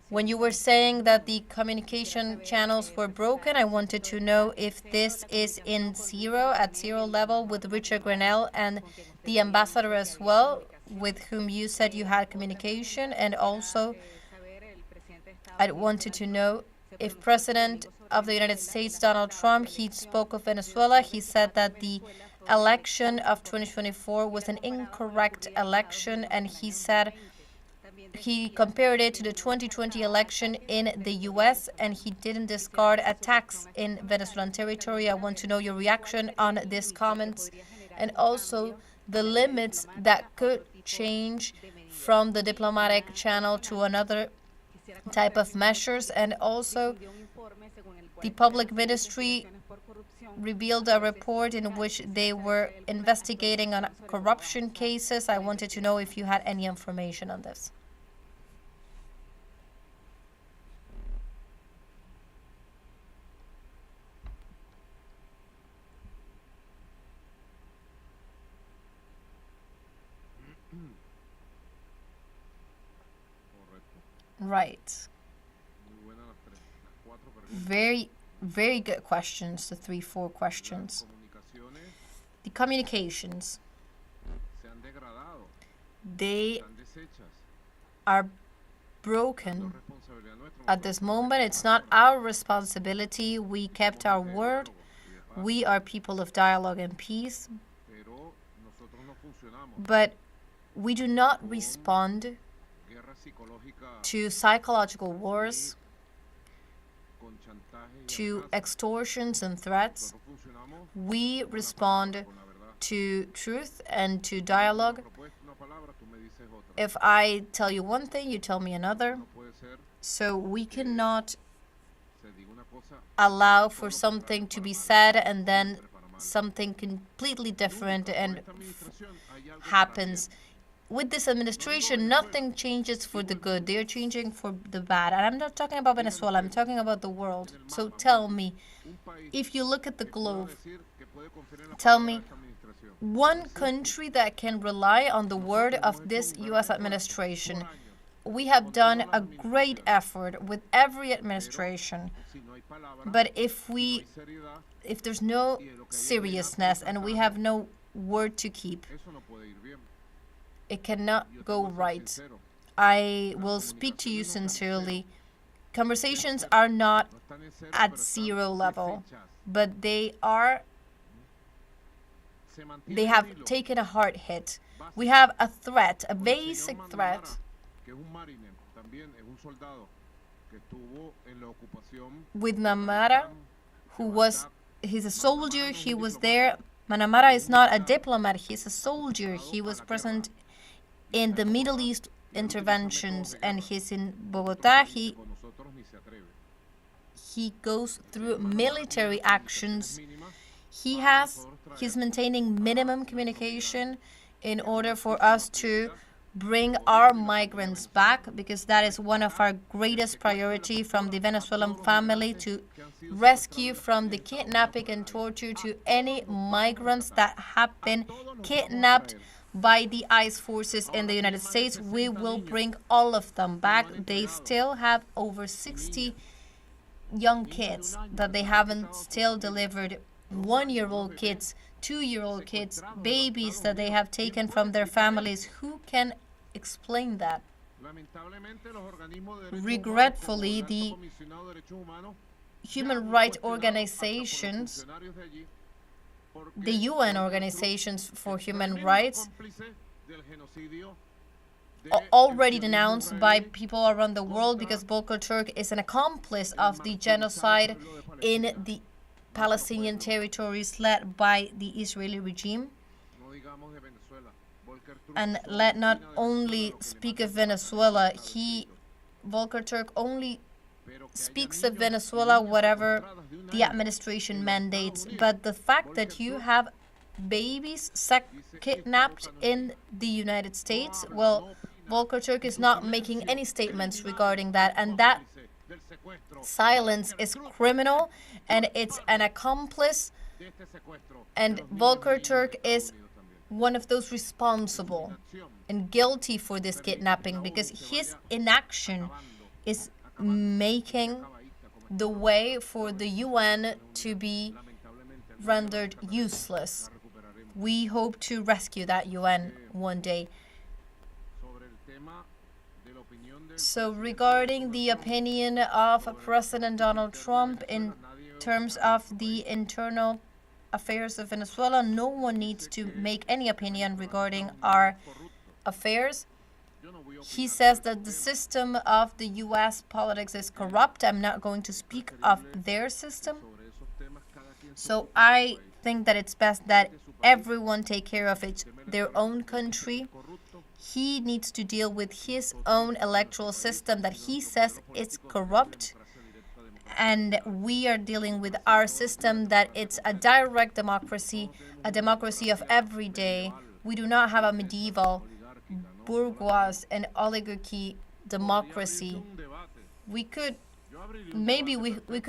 When you were saying that the communication channels were broken, I wanted to know if this is at zero level with Richard Grenell and the ambassador as well, with whom you said you had communication. And also, I wanted to know if President of the United States, Donald Trump, he spoke of Venezuela. He said that the election of 2024 was an incorrect election, and he said he compared it to the 2020 election in the U.S., and he didn't discard attacks in Venezuelan territory. I want to know your reaction on these comments, and also the limits that could change from the diplomatic channel to another type of measures. And also, the public ministry revealed a report in which they were investigating on corruption cases. I wanted to know if you had any information on this. Right. Very very good questions, the 3-4 questions. The communications, they are broken at this moment. It's not our responsibility. We kept our word. We are people of dialogue and peace. But we do not respond to psychological wars, to extortions and threats. We respond to truth and to dialogue. If I tell you one thing, you tell me another. So we cannot allow for something to be said and then something completely different and happens. With this administration, nothing changes for the good. They're changing for the bad. And I'm not talking about Venezuela. I'm talking about the world. So tell me, if you look at the globe, tell me one country that can rely on the word of this U.S. administration. We have done a great effort with every administration. But if there's no seriousness and we have no word to keep, it cannot go right. I will speak to you sincerely. Conversations are not at zero level, but they have taken a hard hit. We have a threat, a basic threat. With Manamara, he's a soldier, he was there. Manamara is not a diplomat, he's a soldier. He was present in the Middle East interventions, and he's in Bogota. He goes through military actions. He's maintaining minimum communication in order for us to bring our migrants back, because that is one of our greatest priority from the Venezuelan family, to rescue from the kidnapping and torture to any migrants that have been kidnapped by the ICE forces in the United States. We will bring all of them back. They still have over 60 young kids that they haven't still delivered, 1-year-old kids, 2-year-old kids, babies that they have taken from their families. Who can explain that? Regretfully, the human rights organizations, the UN organizations for human rights, already denounced by people around the world, because Volker Turk is an accomplice of the genocide in the Palestinian territories led by the Israeli regime. And let not only speak of Venezuela, Volker Turk only speaks of Venezuela whatever the administration mandates. But the fact that you have babies kidnapped in the United States, well, Volker Turk is not making any statements regarding that, and that silence is criminal, and it's an accomplice, and Volker Turk is one of those responsible and guilty for this kidnapping, because his inaction is making the way for the UN to be rendered useless. We hope to rescue that UN one day. So regarding the opinion of President Donald Trump in terms of the internal affairs of Venezuela, no one needs to make any opinion regarding our affairs. He says that the system of the U.S. politics is corrupt. I'm not going to speak of their system. So I think that it's best that everyone take care of their own country. He needs to deal with his own electoral system that he says is corrupt. And we are dealing with our system that it's a direct democracy, a democracy of every day. We do not have a medieval, bourgeois, and oligarchy democracy. We could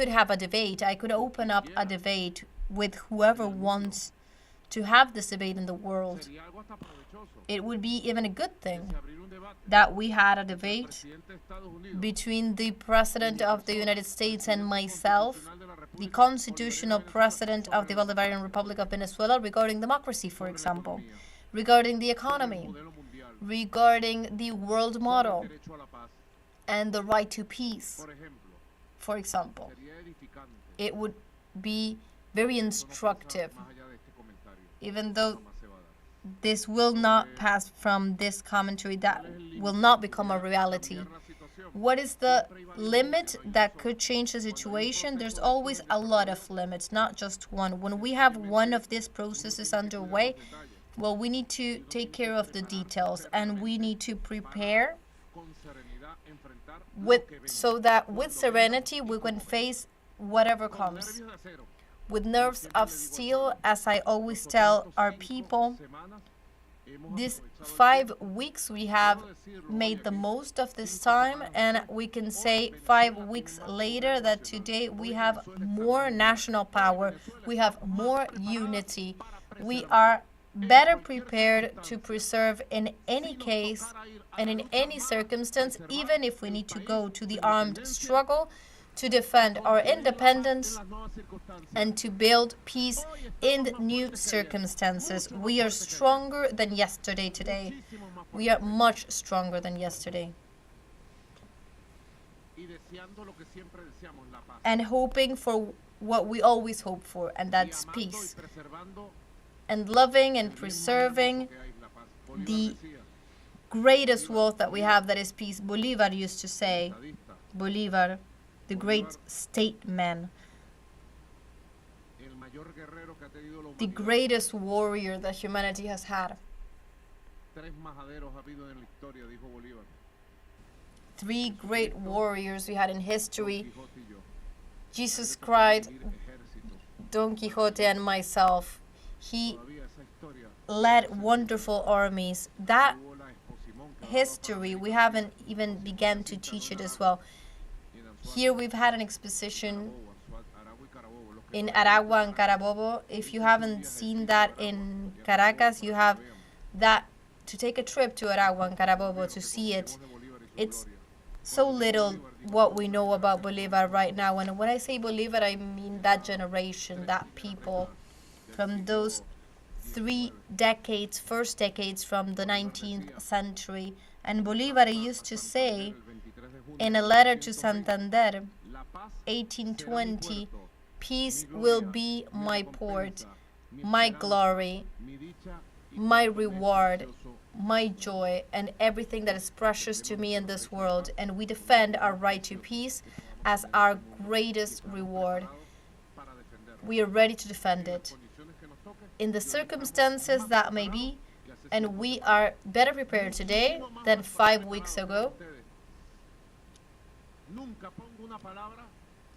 have a debate. I could open up a debate with whoever wants to have this debate in the world. It would be even a good thing that we had a debate between the President of the United States and myself the constitutional precedent of the Bolivarian Republic of Venezuela regarding democracy, for example, regarding the economy, regarding the world model, and the right to peace, for example. It would be very instructive, even though this will not pass from this commentary, that will not become a reality. What is the limit that could change the situation? There's always a lot of limits, not just one. When we have one of these processes underway, well, we need to take care of the details, and we need to prepare so that with serenity we can face whatever comes. With nerves of steel, as I always tell our people, these 5 weeks we have made the most of this time, and we can say 5 weeks later that today we have more national power, we have more unity, we are better prepared to preserve in any case and in any circumstance, even if we need to go to the armed struggle to defend our independence and to build peace in new circumstances. We are stronger than yesterday today. We are much stronger than yesterday. And hoping for what we always hope for, and that's peace. And loving and preserving the greatest wealth that we have, that is peace. Bolivar used to say, Bolivar, the great statesman, the greatest warrior that humanity has had. 3 great warriors we had in history: Jesus Christ, Don Quixote, and myself. He led wonderful armies. That history, we haven't even begun to teach it as well. Here we've had an exposition in Aragua and Carabobo. If you haven't seen that in Caracas, you have that to take a trip to Aragua and Carabobo to see it. It's so little what we know about Bolivar right now. And when I say Bolivar, I mean that generation, that people from those 3 decades, first decades from the 19th century. And Bolivar used to say in a letter to Santander, 1820, peace will be my port, my glory, my reward, my joy, and everything that is precious to me in this world. And we defend our right to peace as our greatest reward. We are ready to defend it in the circumstances that may be, and we are better prepared today than 5 weeks ago.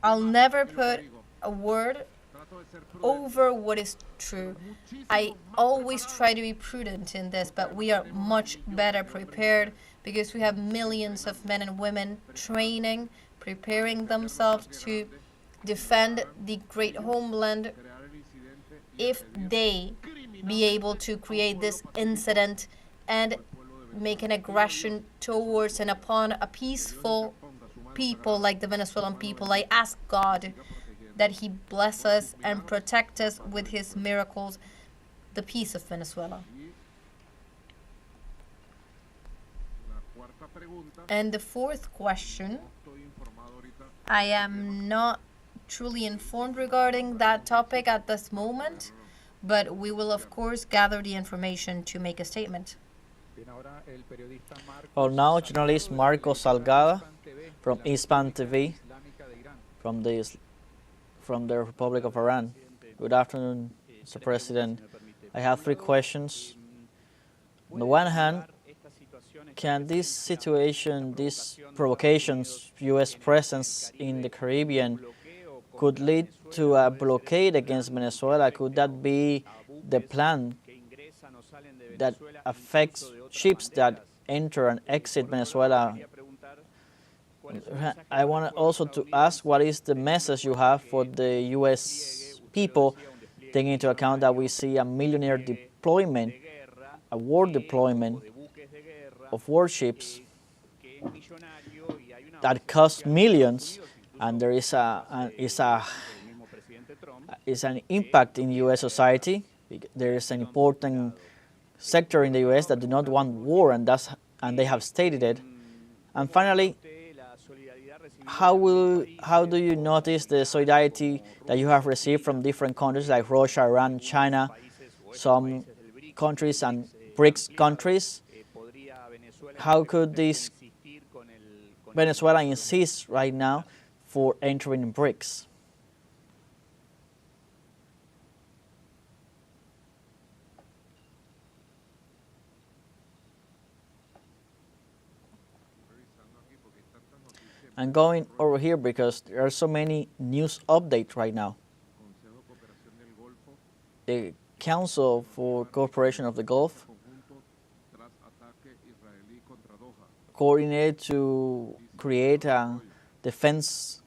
I'll never put a word over what is true. I always try to be prudent in this, but we are much better prepared because we have millions of men and women training, preparing themselves to defend the great homeland if they be able to create this incident and make an aggression towards and upon a peaceful people like the Venezuelan people. I ask God that He bless us and protect us with His miracles, the peace of Venezuela. And the 4th question, I am not truly informed regarding that topic at this moment, but we will of course gather the information to make a statement. Well, now journalist Marco Salgada from Hispan TV from the Republic of Iran. Good afternoon, Mr. President. I have 3 questions. On the one hand, can this situation, these provocations, U.S. presence in the Caribbean could lead to a blockade against Venezuela? Could that be the plan that affects ships that enter and exit Venezuela? I want also to ask, what is the message you have for the U.S. people, taking into account that we see a millionaire deployment, a war deployment of warships that cost millions, and there is a is an impact in U.S. society. There is an important sector in the U.S. that do not want war, and they have stated it. And finally, how do you notice the solidarity that you have received from different countries like Russia, Iran, China, some countries and BRICS countries? How could this Venezuela insist right now for entering BRICS? I'm going over here because there are so many news updates right now. The Council for Cooperation of the Gulf coordinated to create a defense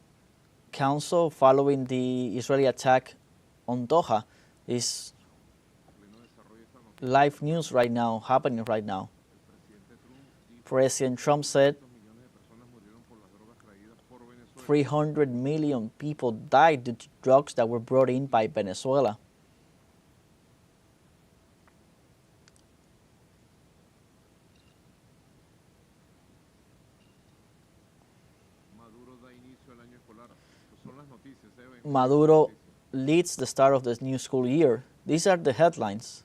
council following the Israeli attack on Doha. It's live news right now, happening right now. President Trump said 300 million people died due to drugs that were brought in by Venezuela. Maduro leads the start of the new school year. These are the headlines.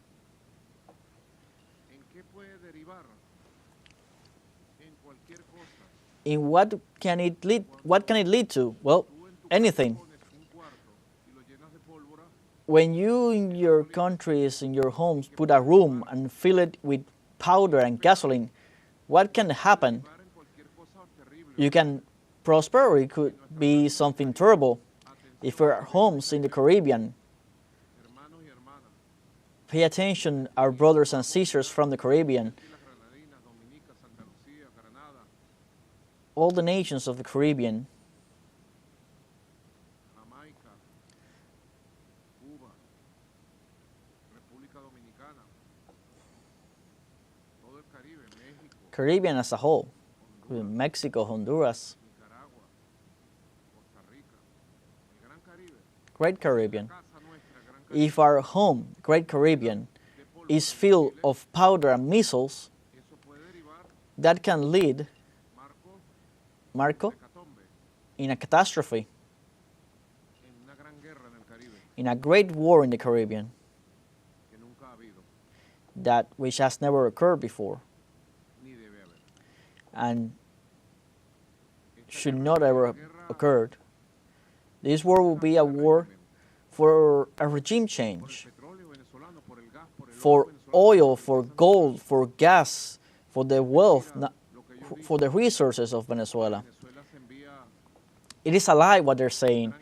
In what can it lead? What can it lead to? Well, anything. When you in your countries, in your homes, put a room and fill it with powder and gasoline, what can happen? You can prosper, or it could be something terrible. If we're at homes in the Caribbean, pay attention, our brothers and sisters from the Caribbean. All the nations of the Caribbean, Caribbean as a whole, Mexico, Honduras, Great Caribbean. If our home, Great Caribbean, is filled of powder and missiles, that can lead, Marco, in a catastrophe, in a great war in the Caribbean, that which has never occurred before, and should not ever occurred. This war will be a war for a regime change, for oil, for gold, for gas, for the wealth, for the resources of Venezuela. It is a lie what they're saying,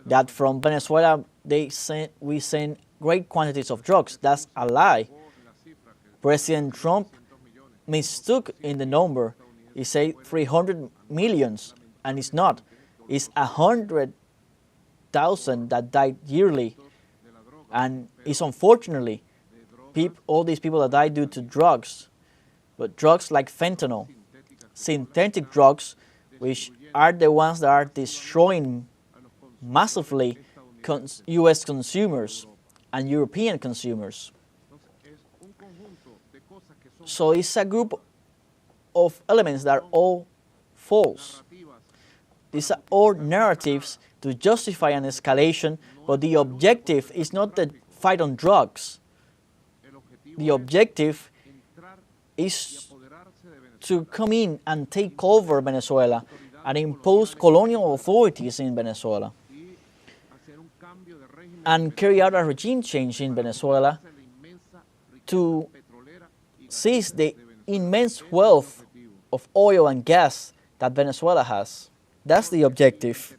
that from Venezuela we send great quantities of drugs. That's a lie. President Trump mistook in the number. He said 300 millions, and it's not. It's 100,000 that died yearly, and it's unfortunately all these people that died due to drugs, but drugs like fentanyl, synthetic drugs, which are the ones that are destroying massively U.S. consumers and European consumers. So it's a group of elements that are all false. These are all narratives to justify an escalation, but the objective is not the fight on drugs. The objective is to come in and take over Venezuela and impose colonial authorities in Venezuela and carry out a regime change in Venezuela to seize the immense wealth of oil and gas that Venezuela has. That's the objective.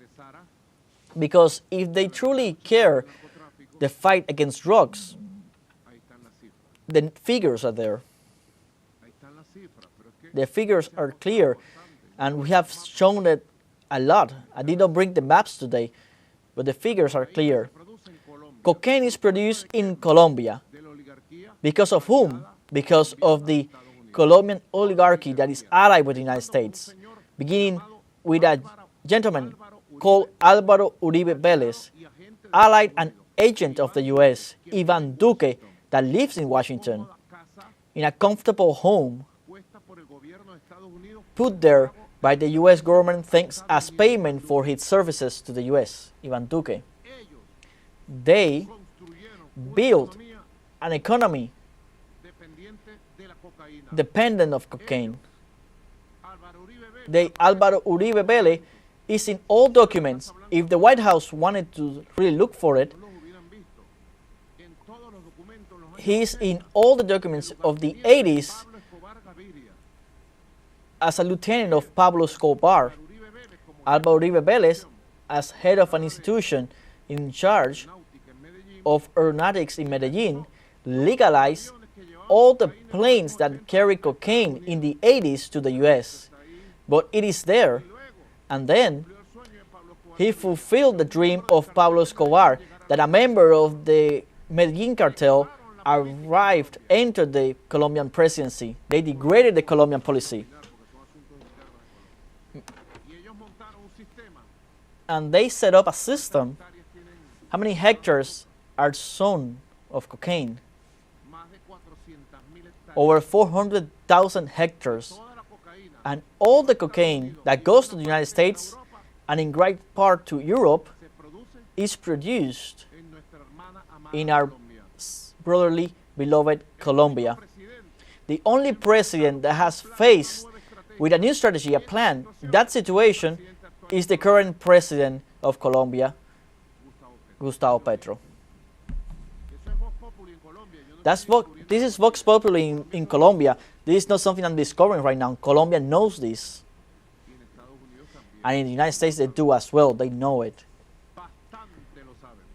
Because if they truly care the fight against drugs, the figures are there. The figures are clear, and we have shown it a lot. I did not bring the maps today, but the figures are clear. Cocaine is produced in Colombia. Because of whom? Because of the Colombian oligarchy that is allied with the United States, beginning with a gentleman called Álvaro Uribe Vélez, allied and agent of the U.S., Ivan Duque, that lives in Washington, in a comfortable home, put there by the U.S. government thanks as payment for his services to the U.S., Ivan Duque. They built an economy dependent of cocaine. Álvaro Uribe Vélez is in all documents. If the White House wanted to really look for it, he's in all the documents of the 80s as a lieutenant of Pablo Escobar. Álvaro Uribe Vélez, as head of an institution in charge of aeronautics in Medellin, legalized all the planes that carry cocaine in the 80s to the U.S. But it is there. And then he fulfilled the dream of Pablo Escobar, that a member of the Medellin cartel entered the Colombian presidency. They degraded the Colombian policy. And they set up a system. How many hectares are sown of cocaine? Over 400,000 hectares. And all the cocaine that goes to the United States and in great part to Europe is produced in our brotherly, beloved Colombia. The only president that has faced with a new strategy, a plan, that situation is the current president of Colombia, Gustavo Petro. This is Vox Populi in Colombia. This is not something I'm discovering right now. Colombia knows this. And in the United States they do as well. They know it.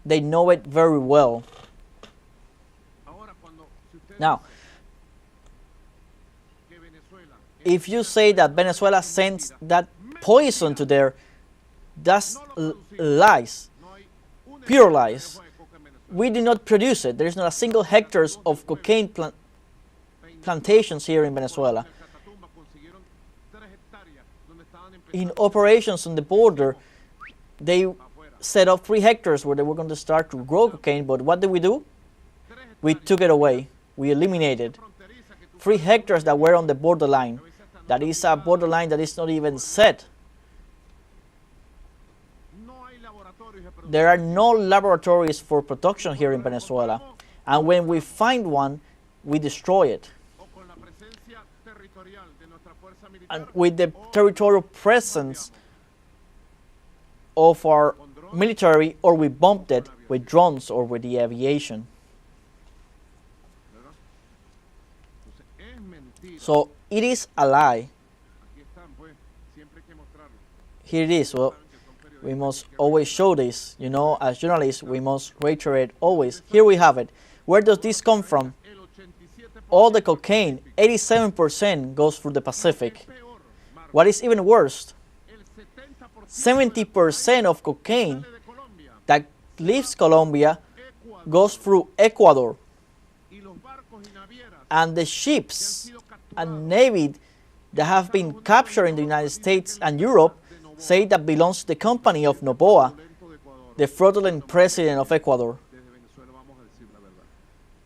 They know it very well. Now, if you say that Venezuela sends that poison to there, that's lies. Pure lies. We do not produce it. There is not a single hectare of cocaine plantations here in Venezuela. In operations on the border, they set up 3 hectares where they were going to start to grow cocaine, but what did we do? We took it away. We eliminated 3 hectares that were on the borderline. That is a borderline that is not even set. There are no laboratories for production here in Venezuela. And when we find one, we destroy it. And with the territorial presence of our military, or we bombed it with drones or with the aviation. So it is a lie. Here it is. Well, we must always show this. You know, as journalists, we must reiterate always. Here we have it. Where does this come from? All the cocaine, 87% goes through the Pacific. What is even worse, 70% of cocaine that leaves Colombia goes through Ecuador. And the ships and navy that have been captured in the United States and Europe say that belongs to the company of Noboa, the fraudulent president of Ecuador.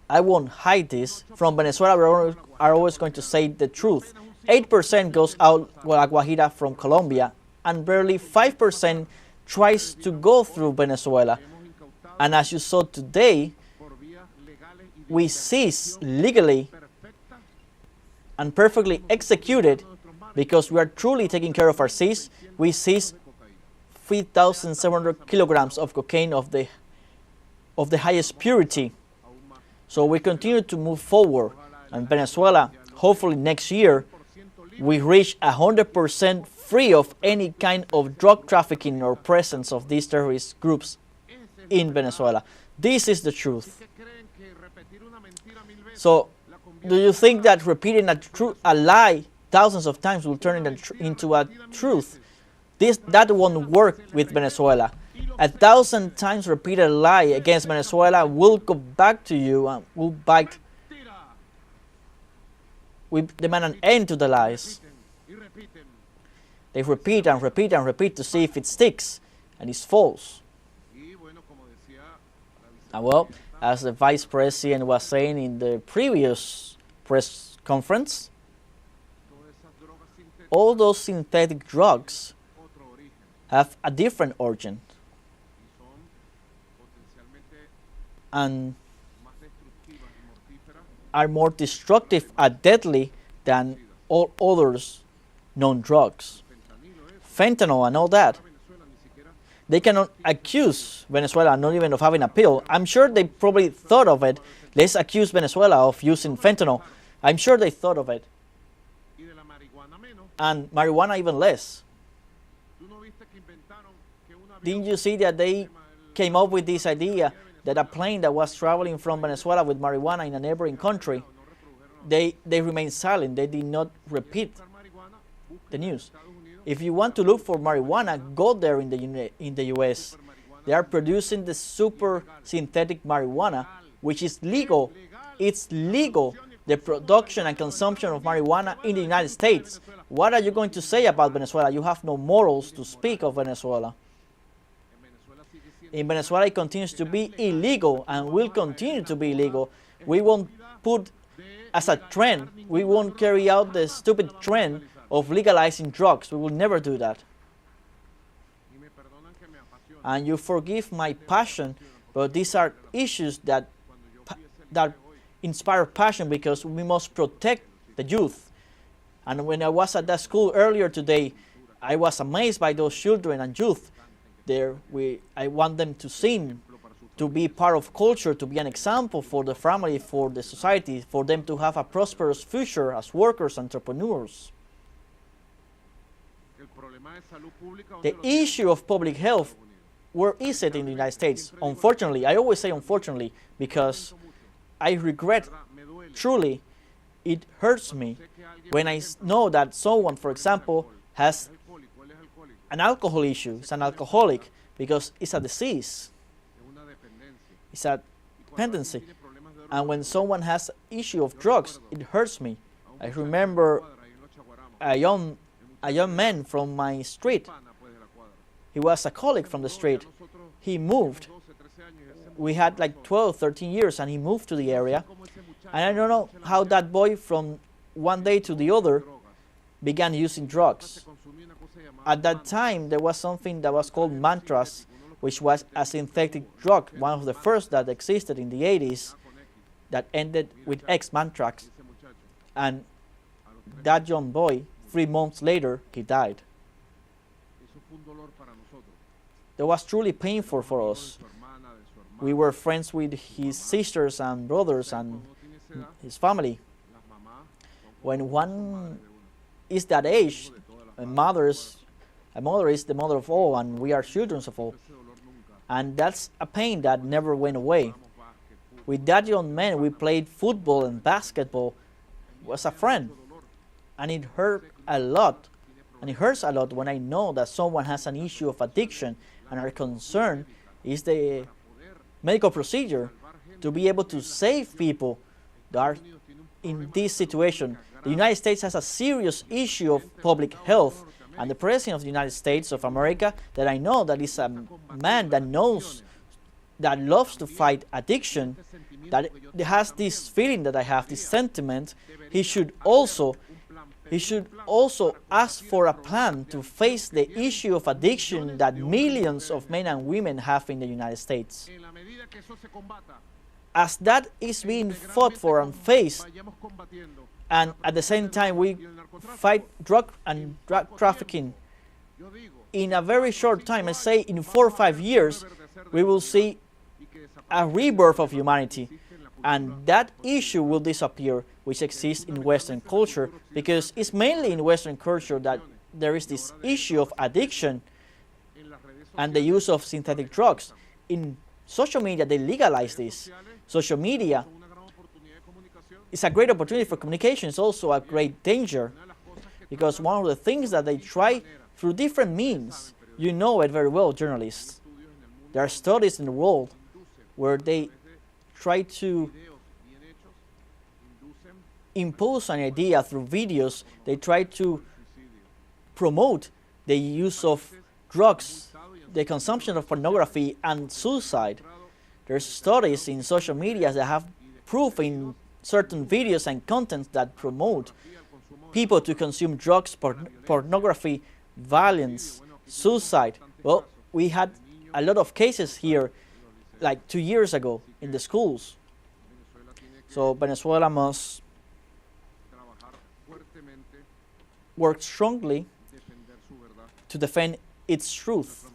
I won't hide this. From Venezuela, we are always going to say the truth. 8% goes out La Guajira from Colombia, and barely 5% tries to go through Venezuela. And as you saw today, we seize legally and perfectly executed, because we are truly taking care of our seas. We seize 3,700 kilograms of cocaine of the highest purity. So we continue to move forward, and Venezuela, hopefully next year, we reach 100% free of any kind of drug trafficking or presence of these terrorist groups in Venezuela. This is the truth. So, do you think that repeating a lie thousands of times will turn it into a truth? That won't work with Venezuela. 1,000 times repeated lie against Venezuela will go back to you and will bite. We demand an end to the lies. They repeat and repeat and repeat to see if it sticks, and it's false. Well, as the Vice President was saying in the previous press conference, all those synthetic drugs have a different origin and are more destructive and deadly than all others known drugs. Fentanyl and all that. They cannot accuse Venezuela not even of having a pill. I'm sure they probably thought of it. Let's accuse Venezuela of using fentanyl. I'm sure they thought of it. And marijuana even less. Didn't you see that they came up with this idea that a plane that was traveling from Venezuela with marijuana in a neighboring country, they remained silent. They did not repeat the news. If you want to look for marijuana, go there in the US. They are producing the super synthetic marijuana, which is legal. It's legal, the production and consumption of marijuana in the United States. What are you going to say about Venezuela? You have no morals to speak of Venezuela. In Venezuela, it continues to be illegal and will continue to be illegal. We won't put as a trend, we won't carry out the stupid trend of legalizing drugs. We will never do that. And you forgive my passion, but these are issues that inspire passion because we must protect the youth. And when I was at that school earlier today, I was amazed by those children and youth. I want them to sing, to be part of culture, to be an example for the family, for the society, for them to have a prosperous future as workers, entrepreneurs. The issue of public health, where is it in the United States? Unfortunately, I always say unfortunately, because I regret, truly, it hurts me when I know that someone, for example, has an alcohol issue, is an alcoholic, because it's a disease, it's a dependency. And when someone has an issue of drugs, it hurts me. I remember a young man from my street. He was a colleague from the street. He moved. We had like 12, 13 years, and he moved to the area. And I don't know how that boy from one day to the other began using drugs. At that time, there was something that was called mantras, which was a synthetic drug, one of the first that existed in the 80s, that ended with X-Mantrax. And that young boy, 3 months later, he died. That was truly painful for us. We were friends with his sisters and brothers and his family. When one is that age, a mother is the mother of all, and we are children of all. And that's a pain that never went away. With that young man, we played football and basketball. He was a friend. And it hurt a lot. And it hurts a lot when I know that someone has an issue of addiction, and our concern is the medical procedure to be able to save people that are in this situation. The United States has a serious issue of public health, and the President of the United States of America, that I know that is a man that knows, that loves to fight addiction, that has this feeling that I have, this sentiment, he should also ask for a plan to face the issue of addiction that millions of men and women have in the United States. As that is being fought for and faced, and at the same time we fight drug trafficking, in a very short time, I say in 4 or 5 years, we will see a rebirth of humanity. And that issue will disappear, which exists in Western culture, because it's mainly in Western culture that there is this issue of addiction and the use of synthetic drugs. In social media, they legalize this. Social media is a great opportunity for communication. It's also a great danger, because one of the things that they try through different means, you know it very well, journalists. There are studies in the world where they try to impose an idea through videos. They try to promote the use of drugs, the consumption of pornography, and suicide. There's studies in social media that have proof in certain videos and contents that promote people to consume drugs, pornography, violence, suicide. Well, we had a lot of cases here like 2 years ago in the schools. So Venezuela must work strongly to defend its truth.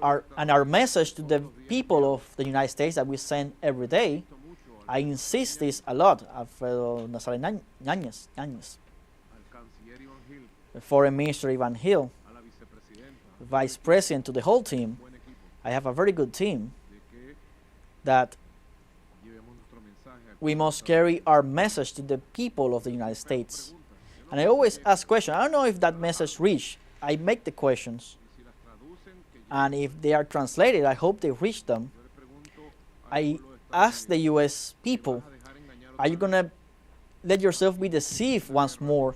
Our message to the people of the United States that we send every day, I insist this a lot, Alfredo Nazaret Yañez, the Foreign Minister Ivan Hill, Vice President, to the whole team. I have a very good team, that we must carry our message to the people of the United States. And I always ask questions. I don't know if that message reached. I make the questions. And if they are translated, I hope they reach them. I ask the U.S. people, are you going to let yourself be deceived once more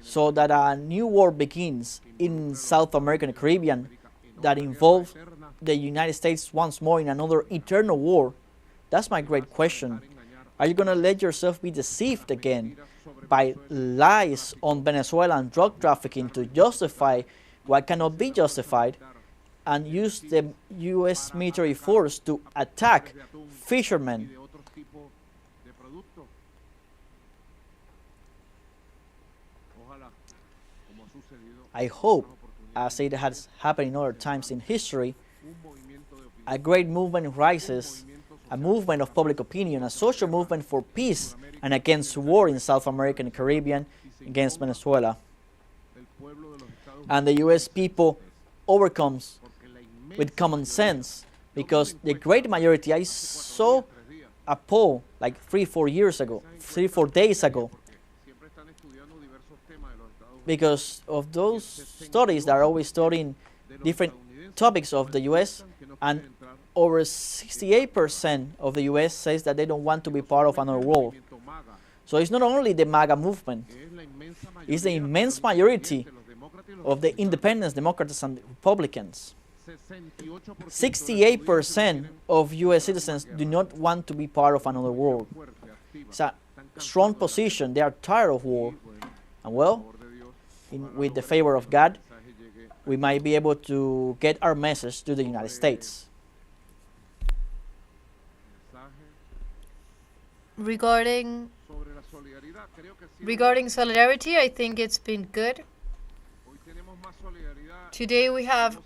so that a new war begins in South America and the Caribbean that involves the United States once more in another eternal war? That's my great question. Are you going to let yourself be deceived again by lies on Venezuela and drug trafficking to justify what cannot be justified, and use the U.S. military force to attack fishermen? I hope, as it has happened in other times in history, a great movement rises, a movement of public opinion, a social movement for peace and against war in South America and the Caribbean, against Venezuela. And the U.S. people overcomes with common sense, because the great majority, I saw a poll like 3-4 days ago, because of those studies that are always studying different topics of the U.S., and over 68% of the U.S. says that they don't want to be part of another world. So it's not only the MAGA movement, it's the immense majority of the independents, Democrats, and Republicans. 68% of U.S. citizens do not want to be part of another world. It's a strong position. They are tired of war. And well, with the favor of God, we might be able to get our message to the United States. Regarding solidarity, I think it's been good. Today we have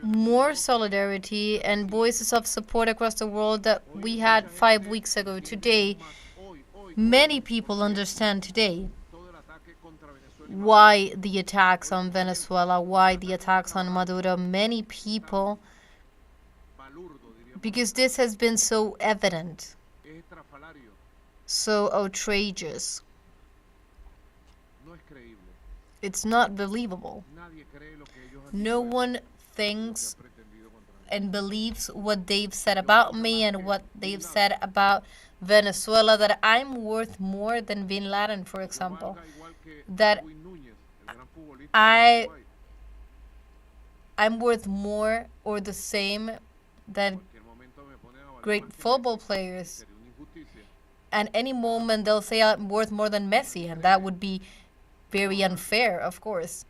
more solidarity and voices of support across the world that we had 5 weeks ago. Today, many people understand today why the attacks on Venezuela, why the attacks on Maduro. Many people, because this has been so evident, so outrageous. It's not believable. No one thinks and believes what they've said about me and what they've said about Venezuela, that I'm worth more than Bin Laden, for example. That I'm worth more or the same than great football players. And any moment they'll say I'm worth more than Messi, and that would be very unfair, of course.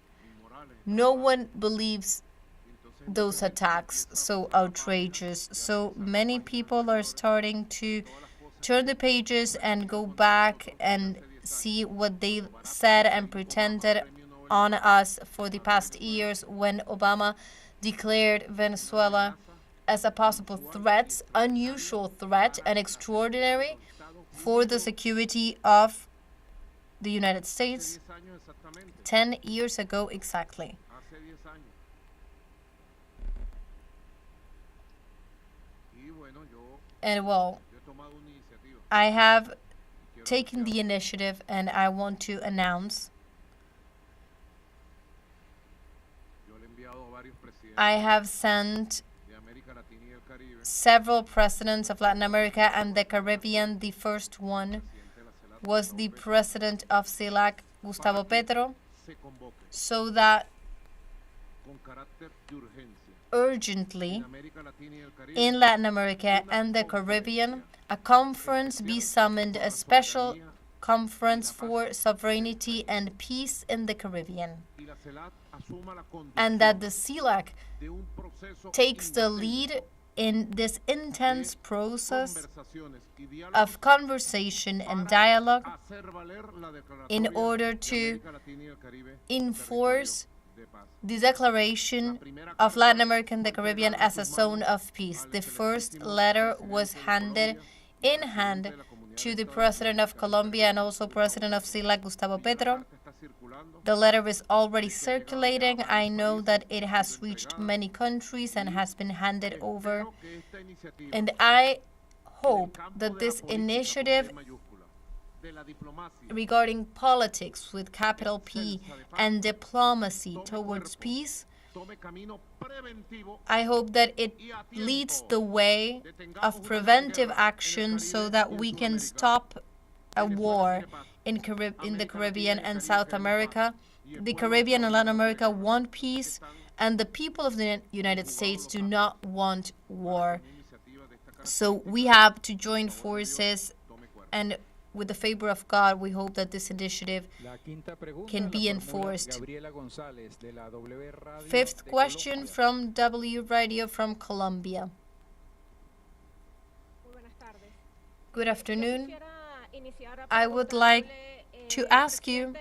No one believes those attacks, so outrageous. So many people are starting to turn the pages and go back and see what they've said and pretended on us for the past years, when Obama declared Venezuela as a possible threat, unusual threat, and extraordinary for the security of the United States 10 years ago exactly. And well, I have taken the initiative, and I want to announce I have sent several presidents of Latin America and the Caribbean. The first one was the president of CELAC, Gustavo Petro, so that urgently in Latin America and the Caribbean, a conference be summoned, a special conference for sovereignty and peace in the Caribbean, and that the CELAC takes the lead in this intense process of conversation and dialogue in order to enforce the declaration of Latin America and the Caribbean as a zone of peace. The first letter was handed in hand to the President of Colombia and also President of CELAC, Gustavo Petro. The letter is already circulating. I know that it has reached many countries and has been handed over. And I hope that this initiative regarding politics with capital P and diplomacy towards peace, I hope that it leads the way of preventive action so that we can stop a war in the Caribbean and South America. The Caribbean and Latin America want peace, and the people of the United States do not want war. So we have to join forces, and with the favor of God, we hope that this initiative can be enforced. Fifth question from W Radio from Colombia. Good afternoon. I would like to ask you,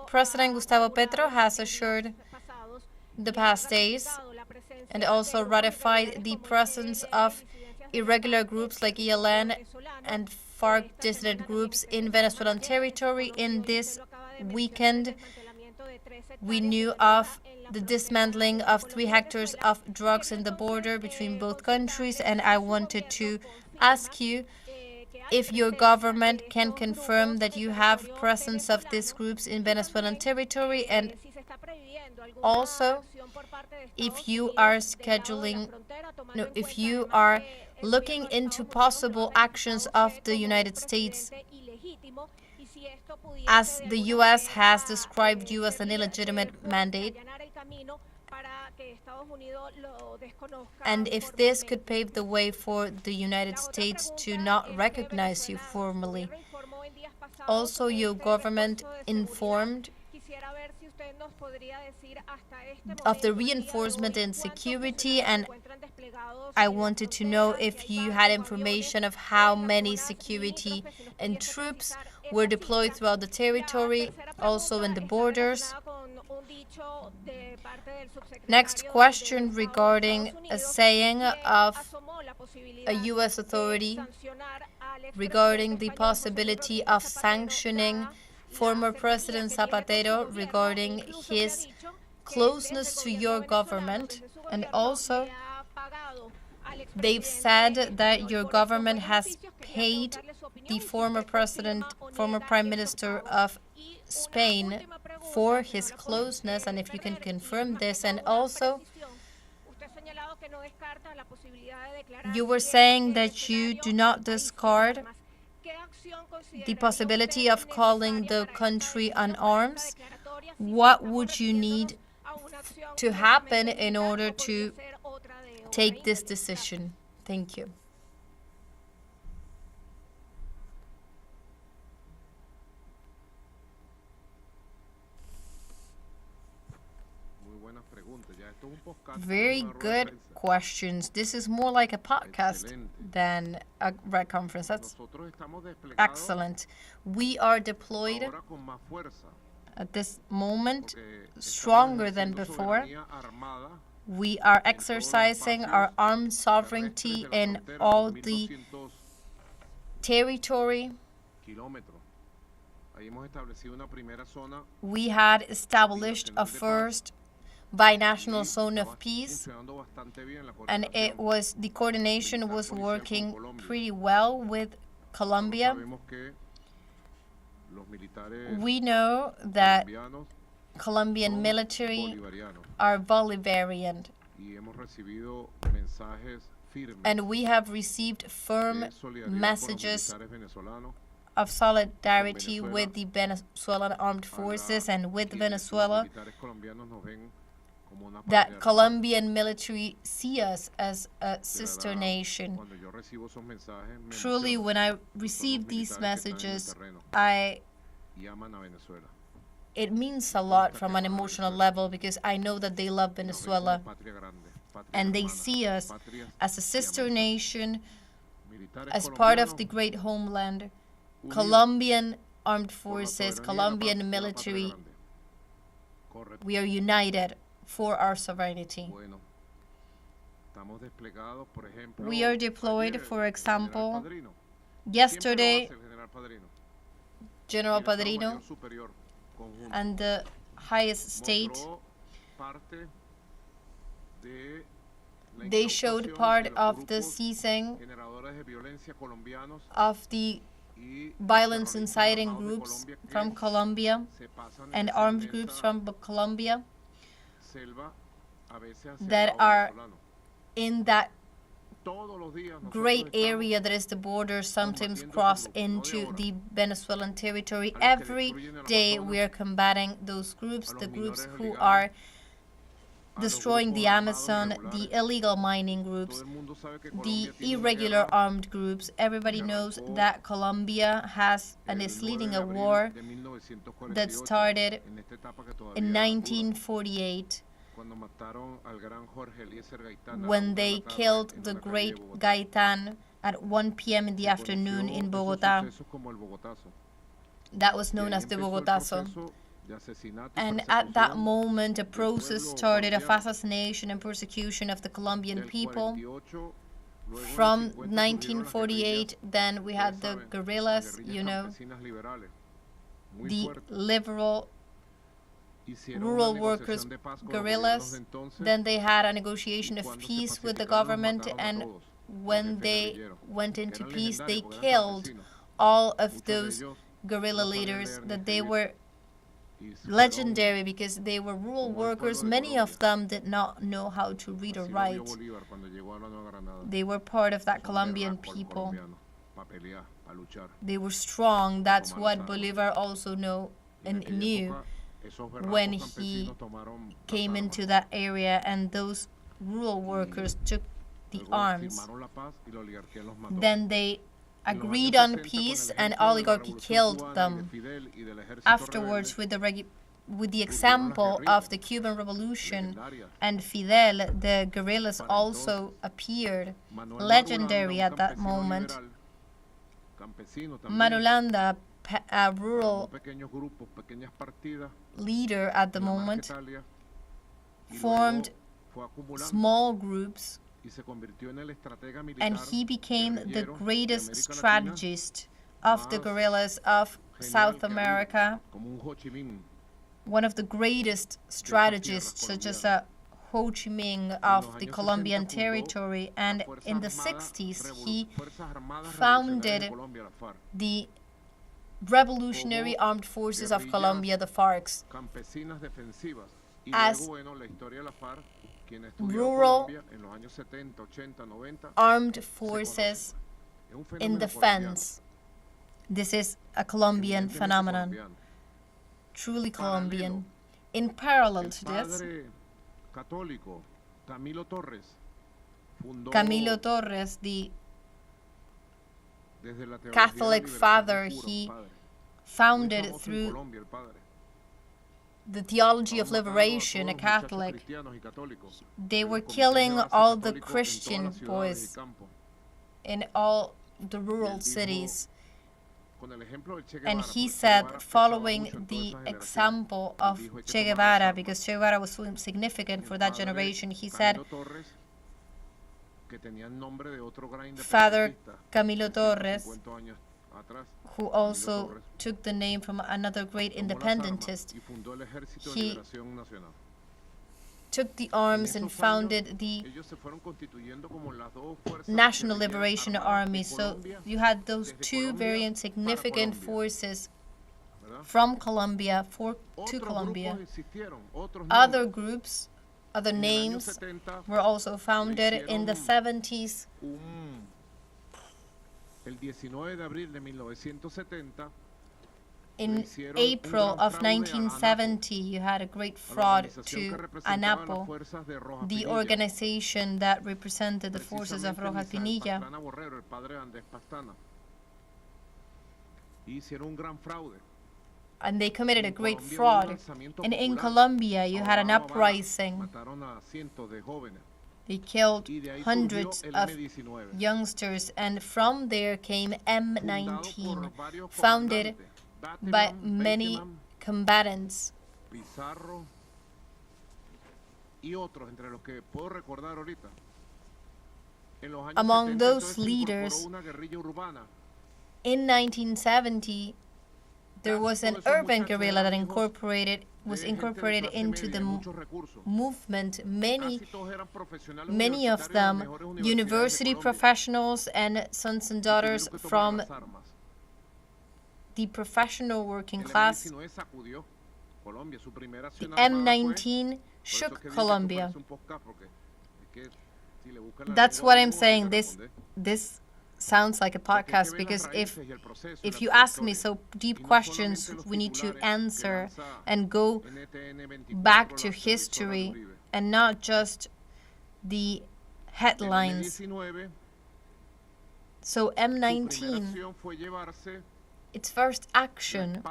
President Gustavo Petro has assured the past days and also ratified the presence of irregular groups like ELN and FARC dissident groups in Venezuelan territory. In this weekend, we knew of the dismantling of 3 hectares of drugs in the border between both countries, and I wanted to ask you if your government can confirm that you have presence of these groups in Venezuelan territory, and also if you are looking into possible actions of the United States, as the U.S. has described you as an illegitimate mandate, and if this could pave the way for the United States to not recognize you formally. Also, your government informed of the reinforcement in security, and I wanted to know if you had information of how many security and troops were deployed throughout the territory, also in the borders. Next question regarding a saying of a U.S. authority regarding the possibility of sanctioning former President Zapatero regarding his closeness to your government, and also they've said that your government has paid the former Prime Minister of Spain for his closeness, and if you can confirm this. And also, you were saying that you do not discard the possibility of calling the country on arms. What would you need to happen in order to take this decision? Thank you. Very good questions. This is more like a podcast than a red conference. That's excellent. We are deployed at this moment stronger than before. We are exercising our armed sovereignty in all the territory. We had established a first binational zone of peace, and the coordination was working pretty well with Colombia. We know that Colombian military are Bolivarian, and we have received firm messages of solidarity with the Venezuelan armed forces and with Venezuela. that Colombian military see us as a sister nation. Truly, when I receive these messages, it means a lot from an emotional level, because I know that they love Venezuela and they see us as a sister nation, as part of the great homeland. Colombian armed forces, Colombian military, we are united for our sovereignty. We are deployed, for example, yesterday, General Padrino and the highest state, they showed part of the seizing of the violence inciting groups from Colombia and armed groups from Colombia that are in that great area that is the border, sometimes cross into the Venezuelan territory. Every day we are combating those groups, the groups who are destroying the Amazon, the illegal mining groups, the irregular armed groups. Everybody knows that Colombia has and is leading a war that started in 1948, when they killed the great Gaitan at 1 p.m. in the afternoon in Bogotá. That was known as the Bogotazo. And at that moment, a process started of assassination and persecution of the Colombian people. From 1948, then we had the guerrillas, you know, the liberal rural workers guerrillas. Then they had a negotiation of peace with the government, and when they went into peace, they killed all of those guerrilla leaders. That they were legendary because they were rural workers. Many of them did not know how to read or write. They were part of that Colombian people. They were strong. That's what Bolivar also knew when he came into that area, and those rural workers took the arms. Then they agreed on peace, and oligarchy killed them. Afterwards, with the example of the Cuban Revolution and Fidel, the guerrillas also appeared, legendary at that moment. Marulanda, a rural leader at the moment, formed small groups, and he became the greatest strategist of the guerrillas of South America, one of the greatest strategists, such as Ho Chi Minh of the Colombian territory. And in the 60s, he founded the Revolutionary Armed Forces of Colombia, the FARC, as rural armed forces in defense. This is a Colombian phenomenon, truly Colombian. In parallel to this, Camilo Torres, the Catholic father, he founded through the theology of liberation, a Catholic. They were killing all the Christian boys in all the rural cities. And he said, following the example of Che Guevara, because Che Guevara was so significant for that generation, he said, Father Camilo Torres, who also took the name from another great independentist, he took the arms and founded the National Liberation Army. So you had those two very insignificant forces from Colombia to Colombia. Other groups, other names were also founded in the 70s. In April of 1970, you had a great fraud to ANAPO, the organization that represented the forces of Rojas Pinilla. And they committed a great fraud. And in Colombia, you had an uprising. They killed hundreds of youngsters, and from there came M19, founded by many combatants. Among those leaders, in 1970, there was an urban guerrilla that was incorporated into the movement. Many of them university professionals and sons and daughters from the professional working class. The M19 shook Colombia. That's what I'm saying. This sounds like a podcast, because if you ask me so deep questions, we need to answer and go back to history and not just the headlines. So M19, its first action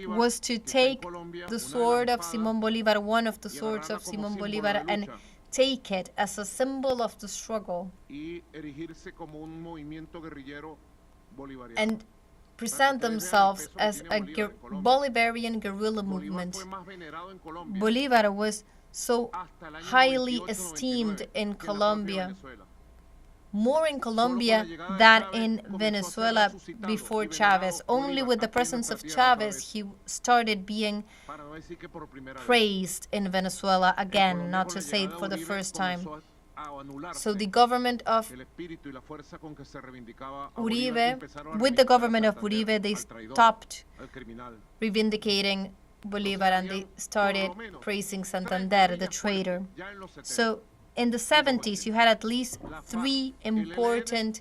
was to take the sword of Simón Bolívar, one of the swords of Simón Bolívar, and take it as a symbol of the struggle and present themselves as a Bolivarian guerrilla movement. Bolívar was so highly esteemed in Colombia, more in Colombia than in Venezuela before Chavez. Only with the presence of Chavez, he started being praised in Venezuela again, not to say for the first time. So the government of Uribe, with the government of Uribe, they stopped reivindicating Bolívar and they started praising Santander, the traitor. So in the 70s, you had at least 3 important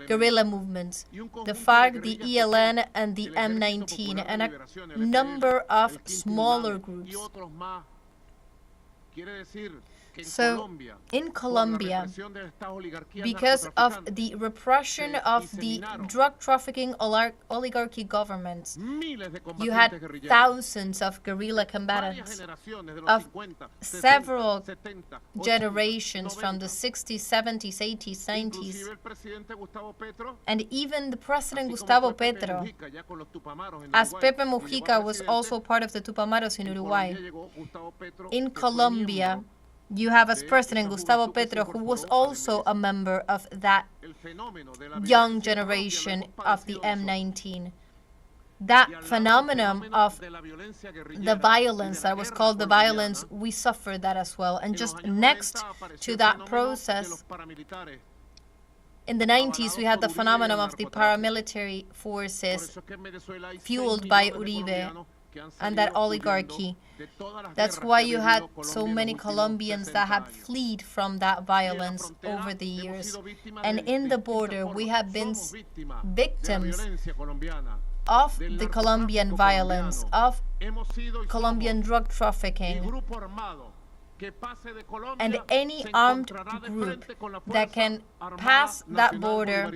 guerrilla movements: the FARC, the ELN, and the M19, and a number of smaller groups. So, in Colombia, because of the repression of the drug trafficking oligarchy governments, you had thousands of guerrilla combatants of several generations from the 60s, 70s, 80s, 90s. And even the President Gustavo Petro, as Pepe Mujica was also part of the Tupamaros in Uruguay. In Colombia, you have as president Gustavo Petro, who was also a member of that young generation of the M19. That phenomenon of the violence that was called the violence, we suffered that as well. And just next to that process, in the 90s, we had the phenomenon of the paramilitary forces fueled by Uribe and that oligarchy. That's why you had so many Colombians that have fled from that violence over the years. And in the border, we have been victims of the Colombian violence, of Colombian drug trafficking. And any armed group that can pass that border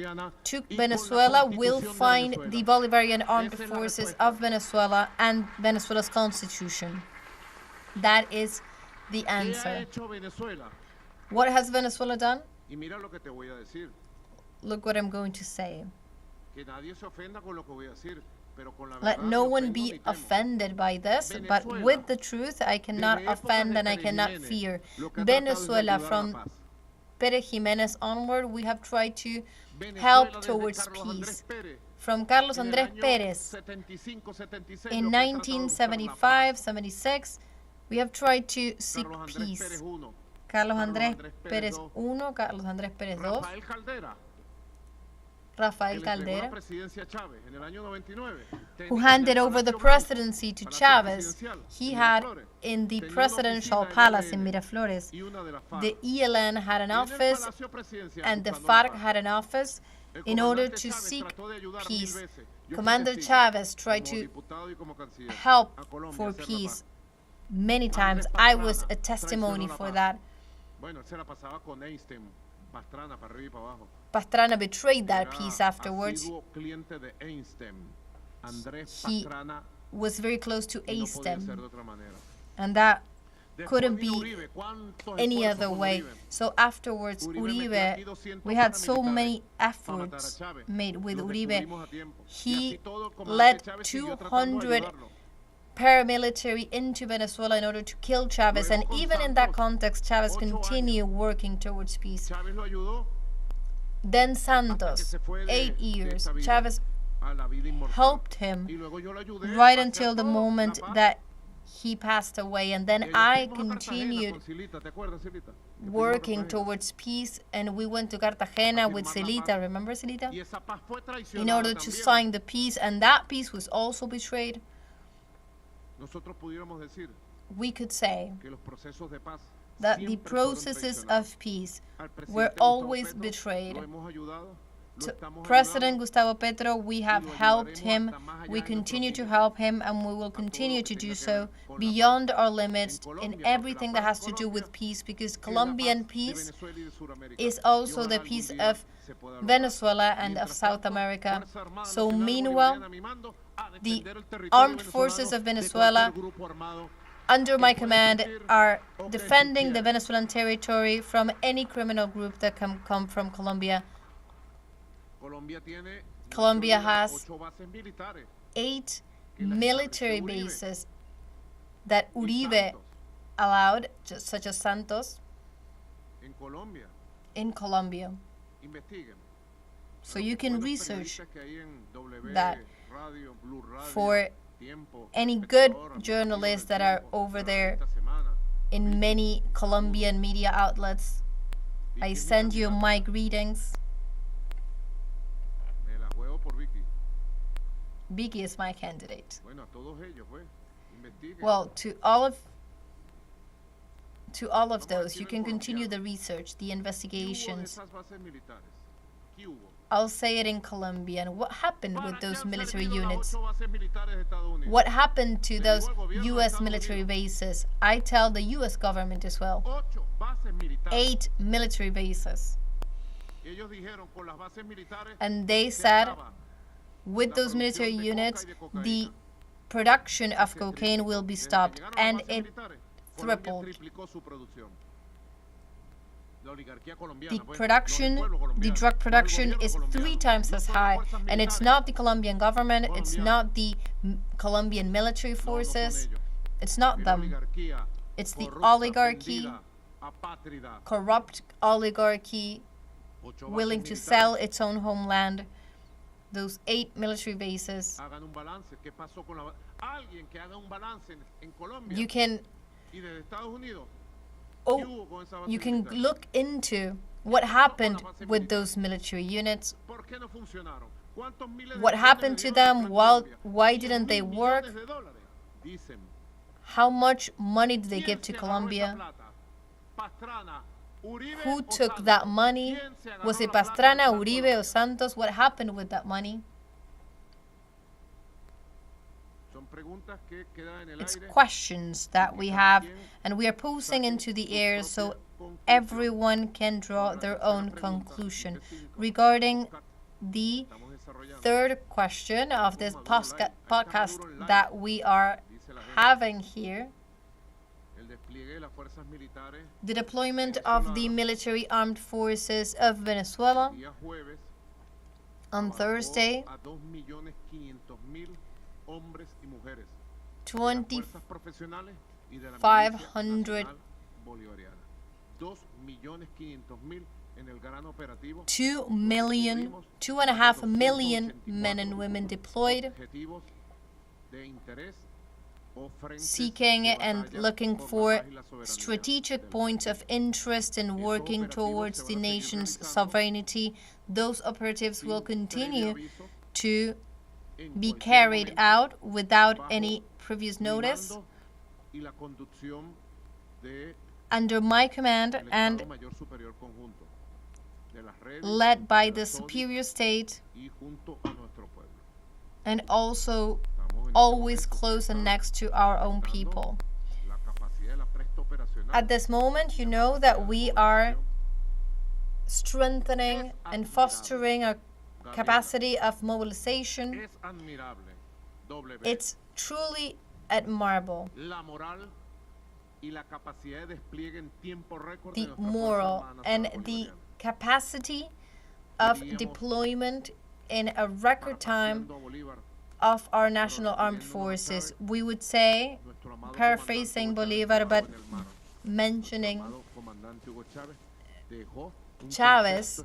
to Venezuela will find the Bolivarian armed forces of Venezuela and Venezuela's constitution. That is the answer. What has Venezuela done? Look what I'm going to say. Let no one be offended by this, but with the truth, I cannot offend and I cannot fear. Venezuela, from Pérez Jiménez onward, we have tried to help towards peace. From Carlos Andrés Pérez, in 1975-76, we have tried to seek peace. Carlos Andrés Pérez I, Carlos Andrés Pérez II, Rafael Caldera, who handed over the presidency to Chavez. He had in the presidential palace in Miraflores, the ELN had an office and the FARC had an office in order to seek peace. Commander Chavez tried to help for peace many times. I was a testimony for that. Pastrana betrayed that peace afterwards. He was very close to Eastem, and that couldn't be any other way. So afterwards, Uribe, we had so many efforts made with Uribe. He led 200 paramilitary into Venezuela in order to kill Chavez, and even in that context, Chavez continued working towards peace. Then Santos, 8 years, Chavez helped him right until the moment that he passed away, and then I continued working towards peace, and we went to Cartagena with Celita, remember Celita? In order to sign the peace, and that peace was also betrayed. We could say that the processes of peace were always betrayed. To President Gustavo Petro, we have helped him, we continue to help him, and we will continue to do so beyond our limits in everything that has to do with peace, because Colombian peace is also the peace of Venezuela and of South America. So meanwhile, the armed forces of Venezuela under my command are defending the Venezuelan territory from any criminal group that can come from Colombia. Colombia has 8 military bases that Uribe allowed, such as Santos, in Colombia. So you can research that for any good journalists that are over there in many Colombian media outlets. I send you my greetings. Vicky is my candidate. Well, to all of those, you can continue the research, the investigations. I'll say it in Colombian. What happened with those military units? What happened to those U.S. military bases? I tell the U.S. government as well. 8 military bases. And they said, with those military units, the production of cocaine will be stopped, and it tripled. The drug production is 3 times as high, and it's not the Colombian government, it's not the Colombian military forces, it's not them. It's the oligarchy, corrupt oligarchy, willing to sell its own homeland. Those 8 military bases. You can look into what happened with those military units. What happened to them? Why didn't they work? How much money did they give to Colombia? Who took that money? Was it Pastrana, Uribe, or Santos? What happened with that money? It's questions that we have, and we are posing into the air so everyone can draw their own conclusion. Regarding the third question of this podcast that we are having here, the deployment of the military armed forces of Venezuela. On Thursday, 2,500 2.5 million men and women deployed. seeking and looking for strategic points of interest in working towards the nation's sovereignty. Those operatives will continue to be carried out without any previous notice under my command and led by the superior state, and also always close and next to our own people. At this moment, you know that we are strengthening and fostering a capacity of mobilization. It's truly admirable. The moral and the capacity of deployment in a record time of our national armed forces. We would say, paraphrasing Bolivar, but mentioning Chavez,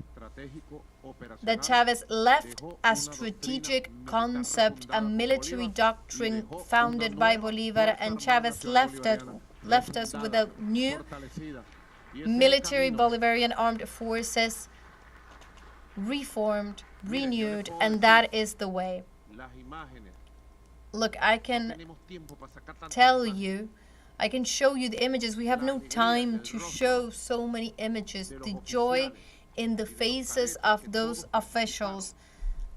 that Chavez left a strategic concept, a military doctrine founded by Bolivar, and Chavez left us with a new military Bolivarian armed forces, reformed, renewed, and that is the way. Look, I can tell you, I can show you the images. We have no time to show so many images. The joy in the faces of those officials,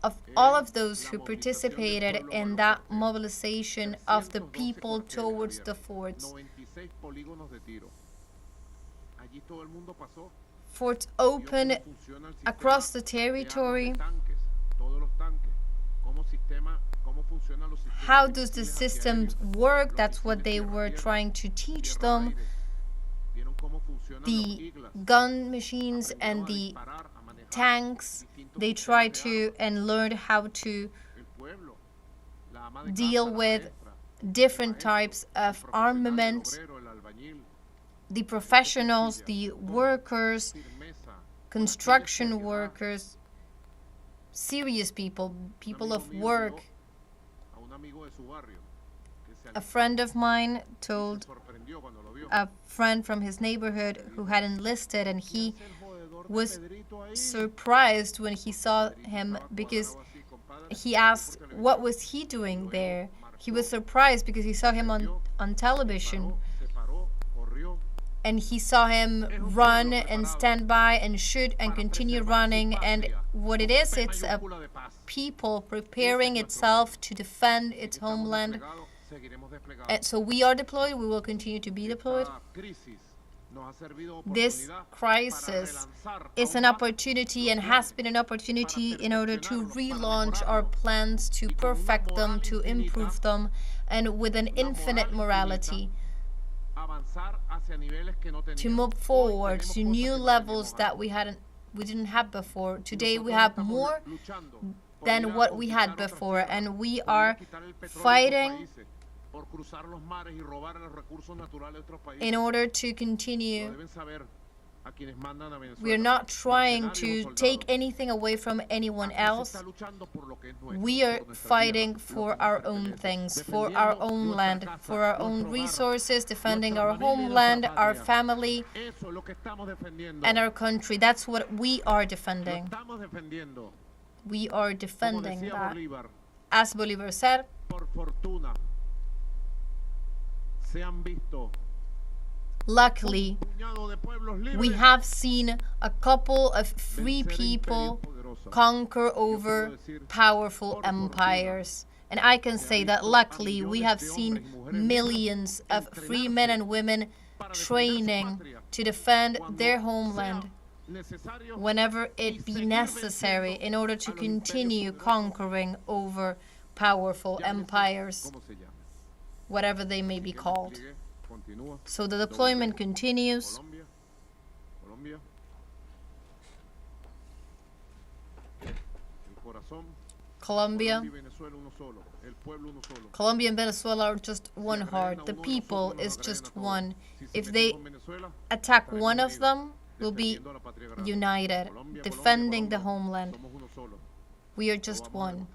of all of those who participated in that mobilization of the people towards the forts. Forts open across the territory. How does the system work? That's what they were trying to teach them. The gun machines and the tanks, they try to and learn how to deal with different types of armament. The professionals, the workers, construction workers, serious people, people of work. A friend of mine told a friend from his neighborhood who had enlisted, and he was surprised when he saw him because he asked what was he doing there. He was surprised because he saw him on television, and he saw him run and stand by and shoot and continue running. And what it is, it's a people preparing itself to defend its homeland. And so we are deployed, we will continue to be deployed. This crisis is an opportunity and has been an opportunity in order to relaunch our plans, to perfect them, to improve them, and with an infinite morality, to move forward to new levels that we didn't have before. Today we have more than what we had before, and we are fighting in order to continue. We are not trying to take anything away from anyone else. We are fighting for our own things, for our own land, for our own resources, defending our homeland, our family, and our country. That's what we are defending. We are defending that. As Bolivar said, luckily, we have seen a couple of free people conquer over powerful empires. And I can say that luckily we have seen millions of free men and women training to defend their homeland whenever it be necessary in order to continue conquering over powerful empires, whatever they may be called. So the deployment continues. Colombia and Venezuela are just one heart. The people is just one. If they attack one of them, we'll be united, defending the homeland. We are just one,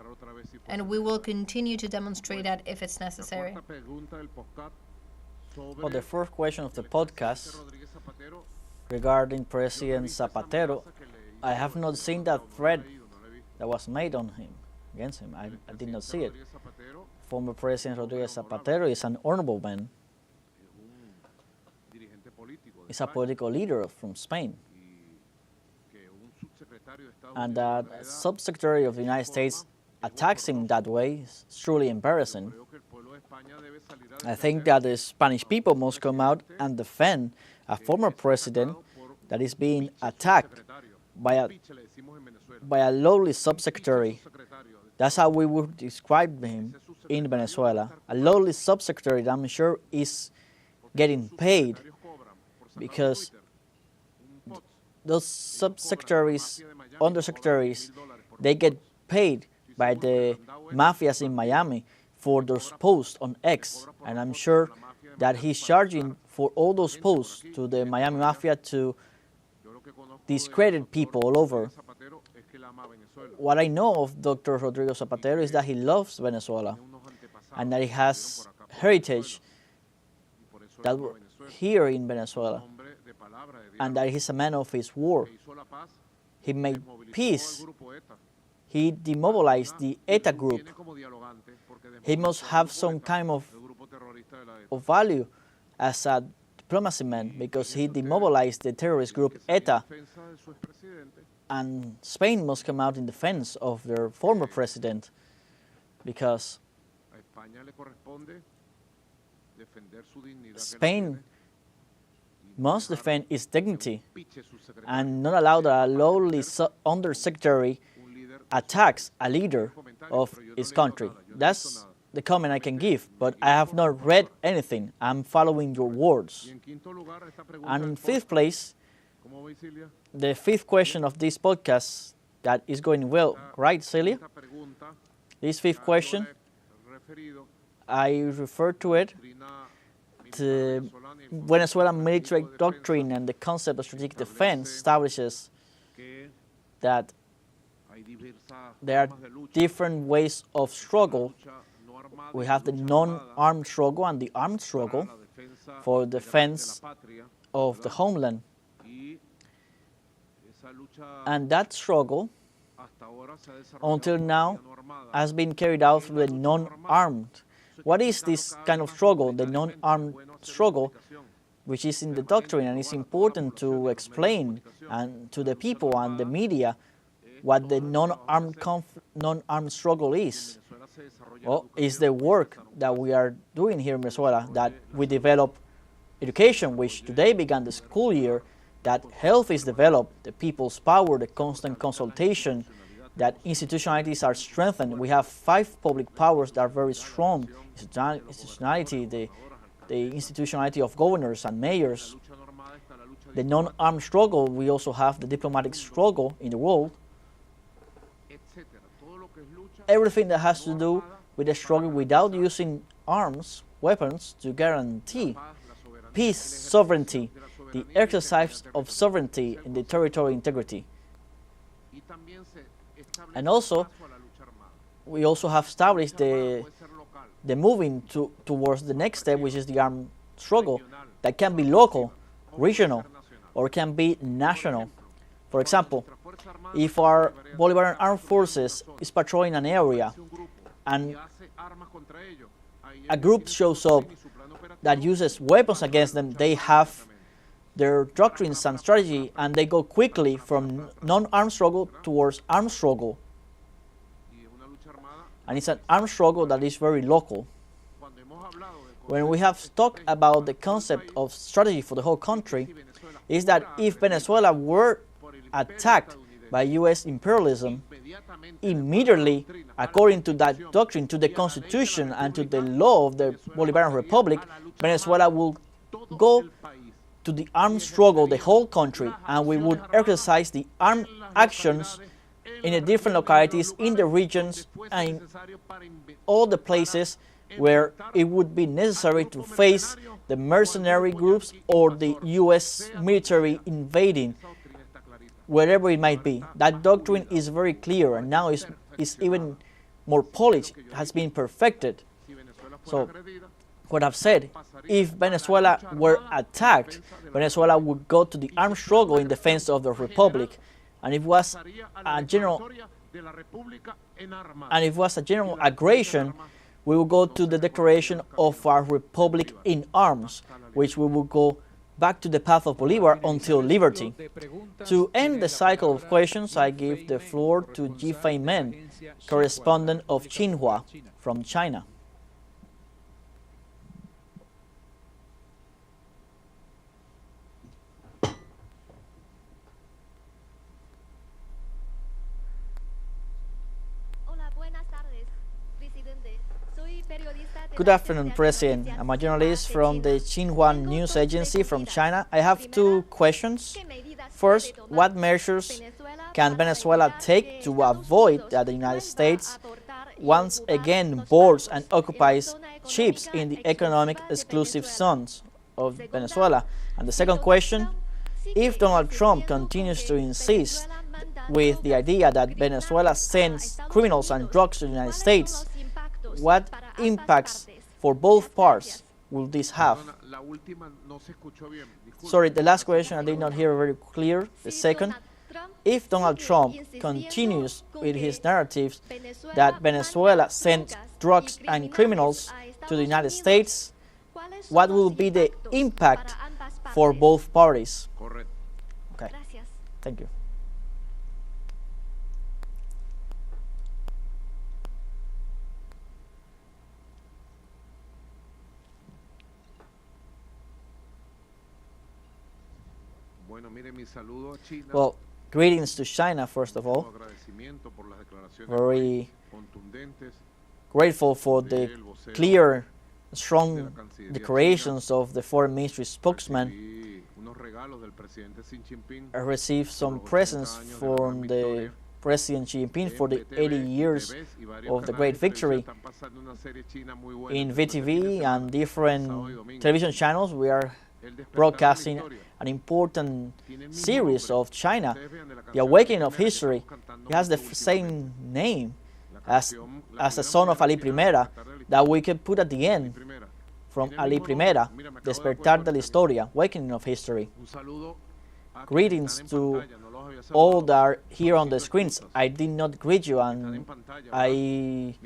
and we will continue to demonstrate that if it's necessary. Well, the fourth question of the podcast regarding President Zapatero, I have not seen that threat that was made on him, against him. I did not see it. Former President Rodríguez Zapatero is an honorable man. He's a political leader from Spain. And that a subsecretary of the United States attacks him that way is truly embarrassing. I think that the Spanish people must come out and defend a former president that is being attacked by a lowly subsecretary. That's how we would describe him in Venezuela. A lowly subsecretary that I'm sure is getting paid, because those subsecretaries, undersecretaries, they get paid by the mafias in Miami for those posts on X, and I'm sure that he's charging for all those posts to the Miami Mafia to discredit people all over. What I know of Dr. Rodrigo Zapatero is that he loves Venezuela and that he has heritage that here in Venezuela, and that he's a man of his word. He made peace. He demobilized the ETA group. He must have some kind of value as a diplomacy man, because he demobilized the terrorist group ETA. And Spain must come out in defense of their former president, because Spain must defend its dignity and not allow that a lowly undersecretary attacks a leader of his country. That's the comment I can give, but I have not read anything. I'm following your words. And in fifth place, the fifth question of this podcast that is going well, right, Celia? This fifth question, I refer to it, the Venezuelan military doctrine and the concept of strategic defense establishes that there are different ways of struggle. We have the non-armed struggle and the armed struggle for defense of the homeland. And that struggle, until now, has been carried out through the non-armed. What is this kind of struggle, the non-armed struggle, which is in the doctrine, and it's important to explain and to the people and the media what the non-armed struggle is? Well, it's the work that we are doing here in Venezuela, that we develop education, which today began the school year, that health is developed, the people's power, the constant consultation, that institutionalities are strengthened. We have 5 public powers that are very strong. Institutionality, the institutionality of governors and mayors. The non-armed struggle, we also have the diplomatic struggle in the world. Everything that has to do with the struggle without using arms, weapons, to guarantee peace, sovereignty, the exercise of sovereignty and the territorial integrity. And also, we also have established the moving towards the next step, which is the armed struggle, that can be local, regional, or can be national. For example, if our Bolivarian Armed Forces is patrolling an area and a group shows up that uses weapons against them, they have their doctrines and strategy, and they go quickly from non-armed struggle towards armed struggle. And it's an armed struggle that is very local. When we have talked about the concept of strategy for the whole country, is that if Venezuela were attacked by U.S. imperialism, immediately, according to that doctrine, to the Constitution and to the law of the Bolivarian Republic, Venezuela will go to the armed struggle, the whole country, and we would exercise the armed actions in the different localities, in the regions, and in all the places where it would be necessary to face the mercenary groups or the U.S. military invading, wherever it might be. That doctrine is very clear, and now it's is even more polished, has been perfected. So what I've said, if Venezuela were attacked, Venezuela would go to the armed struggle in defense of the republic, and if it was a general aggression, we will go to the declaration of our republic in arms, which we will go back to the path of Bolivar until liberty. To end the cycle of questions, I give the floor to Jifei Men, correspondent of Xinhua from China. Good afternoon, President. I'm a journalist from the Xinhua news agency from China. I have two questions. First, what measures can Venezuela take to avoid that the United States once again boards and occupies ships in the economic exclusive zones of Venezuela? And the second question, if Donald Trump continues to insist with the idea that Venezuela sends criminals and drugs to the United States, what impacts for both parts will this have? Sorry, the last question I did not hear very clear. The second, if Donald Trump continues with his narratives that Venezuela sends drugs and criminals to the United States, what will be the impact for both parties? Okay, thank you. Well, greetings to China, first of all. Very grateful for the clear, strong declarations of the foreign ministry spokesman. I received some presents from the President Xi Jinping for the 80 years of the great victory. In VTV and different television channels, we are broadcasting an important series of China, The Awakening of History. It has the same name as a son of Ali Primera that we can put at the end, from Ali Primera, Despertar de la Historia, Awakening of History. Greetings to all that are here on the screens. I did not greet you, and I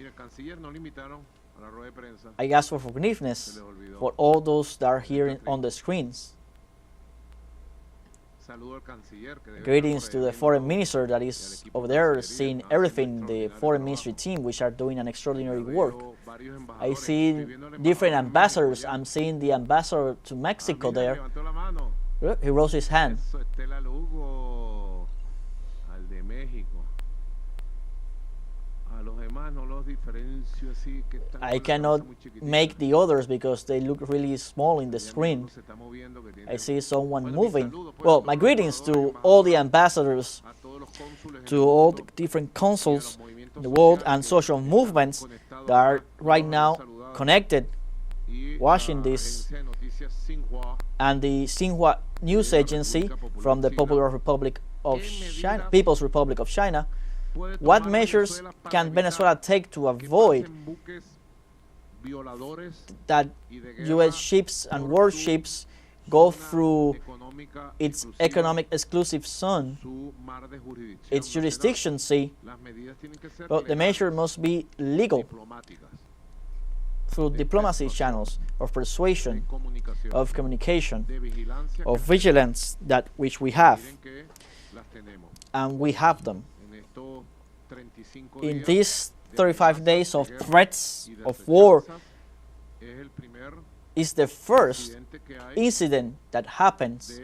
ask for forgiveness for all those that are here on the screens. Greetings to the foreign minister that is over there seeing everything, the foreign ministry team, which are doing an extraordinary work. I see different ambassadors. I'm seeing the ambassador to Mexico there. Look, he rose his hand. I cannot make the others because they look really small in the screen. I see someone moving. Well, my greetings to all the ambassadors, to all the different consuls in the world and social movements that are right now connected, watching this, and the Xinhua news agency from the Popular Republic of China, People's Republic of China. What measures can Venezuela take to avoid that U.S. ships and world ships go through its economic exclusive zone, its jurisdiction sea? But the measure must be legal, through diplomacy channels of persuasion, of communication, of vigilance, that which we have, and we have them. In these 35 days of threats of war is the first incident that happens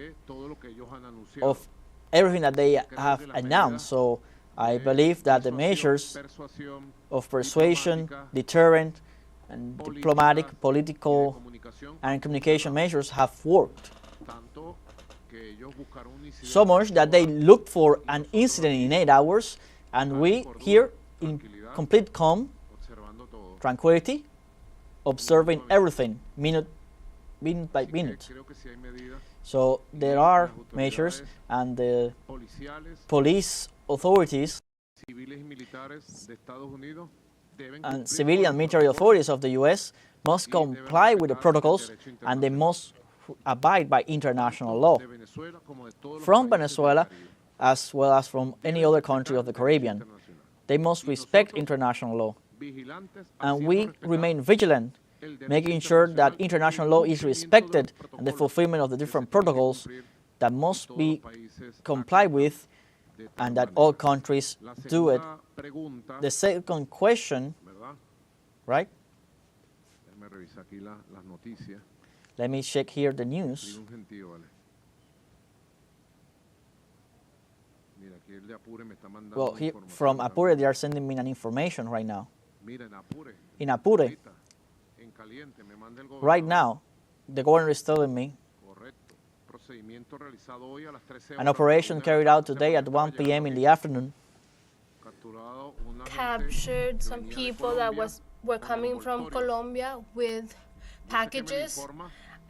of everything that they have announced. So I believe that the measures of persuasion, deterrent, and diplomatic, political, and communication measures have worked. So much that they looked for an incident in 8 hours, and we here in complete calm, tranquility, observing everything minute by minute. So there are measures, and the police authorities And civilian military authorities of the U.S. must comply with the protocols, and they must abide by international law from Venezuela as well as from any other country of the Caribbean. They must respect international law. And we remain vigilant, making sure that international law is respected and the fulfillment of the different protocols that must be complied with, and that all countries do it. The second question, right? Let me check here the news. Well, here from Apure, they are sending me an information right now. In Apure, right now, the governor is telling me an operation carried out today at 1 p.m. in the afternoon captured some people that were coming from Colombia with packages.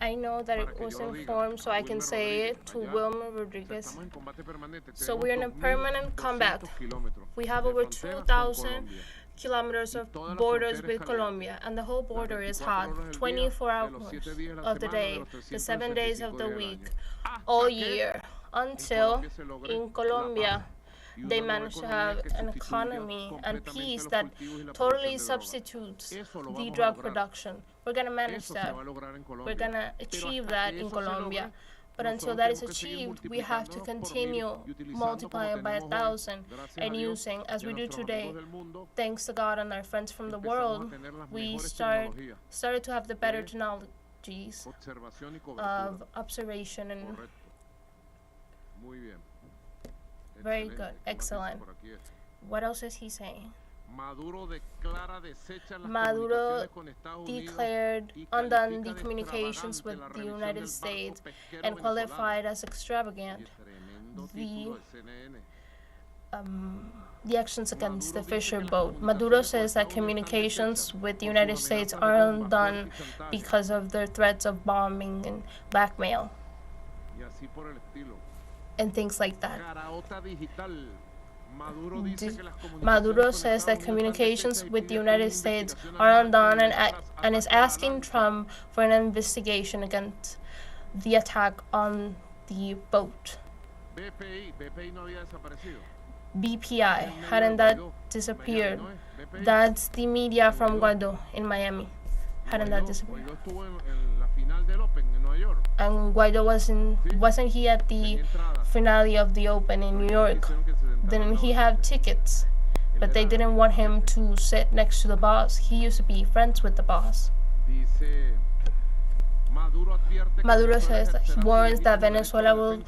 I know that it was informed, so I can say it, to Wilmer Rodriguez. So we're in a permanent combat. We have over 2,000 kilometers of borders with Colombia, and the whole border is hot 24 hours of the day, the 7 days of the week, all year, until in Colombia they manage to have an economy and peace that totally substitutes the drug production. We're going to manage that. We're going to achieve that in Colombia. But until that is achieved, we have to continue multiplying by 1,000 and using, as we do today. Thanks to God and our friends from the world, we started to have the better technologies of observation and very good, excellent. What else is he saying? Maduro declared undone the communications with the United States and qualified as extravagant the actions against the Fisher boat. Maduro says that communications with the United States are undone because of their threats of bombing and blackmail and things like that. Maduro says that communications with the United States are undone and is asking Trump for an investigation against the attack on the boat. BPI, hadn't that disappeared? That's the media from Guaido in Miami. Hadn't that disappeared? And Guaido wasn't he at the finale of the Open in New York? Didn't he have tickets? But they didn't want him to sit next to the boss. He used to be friends with the boss. Maduro says that he warns that Venezuela will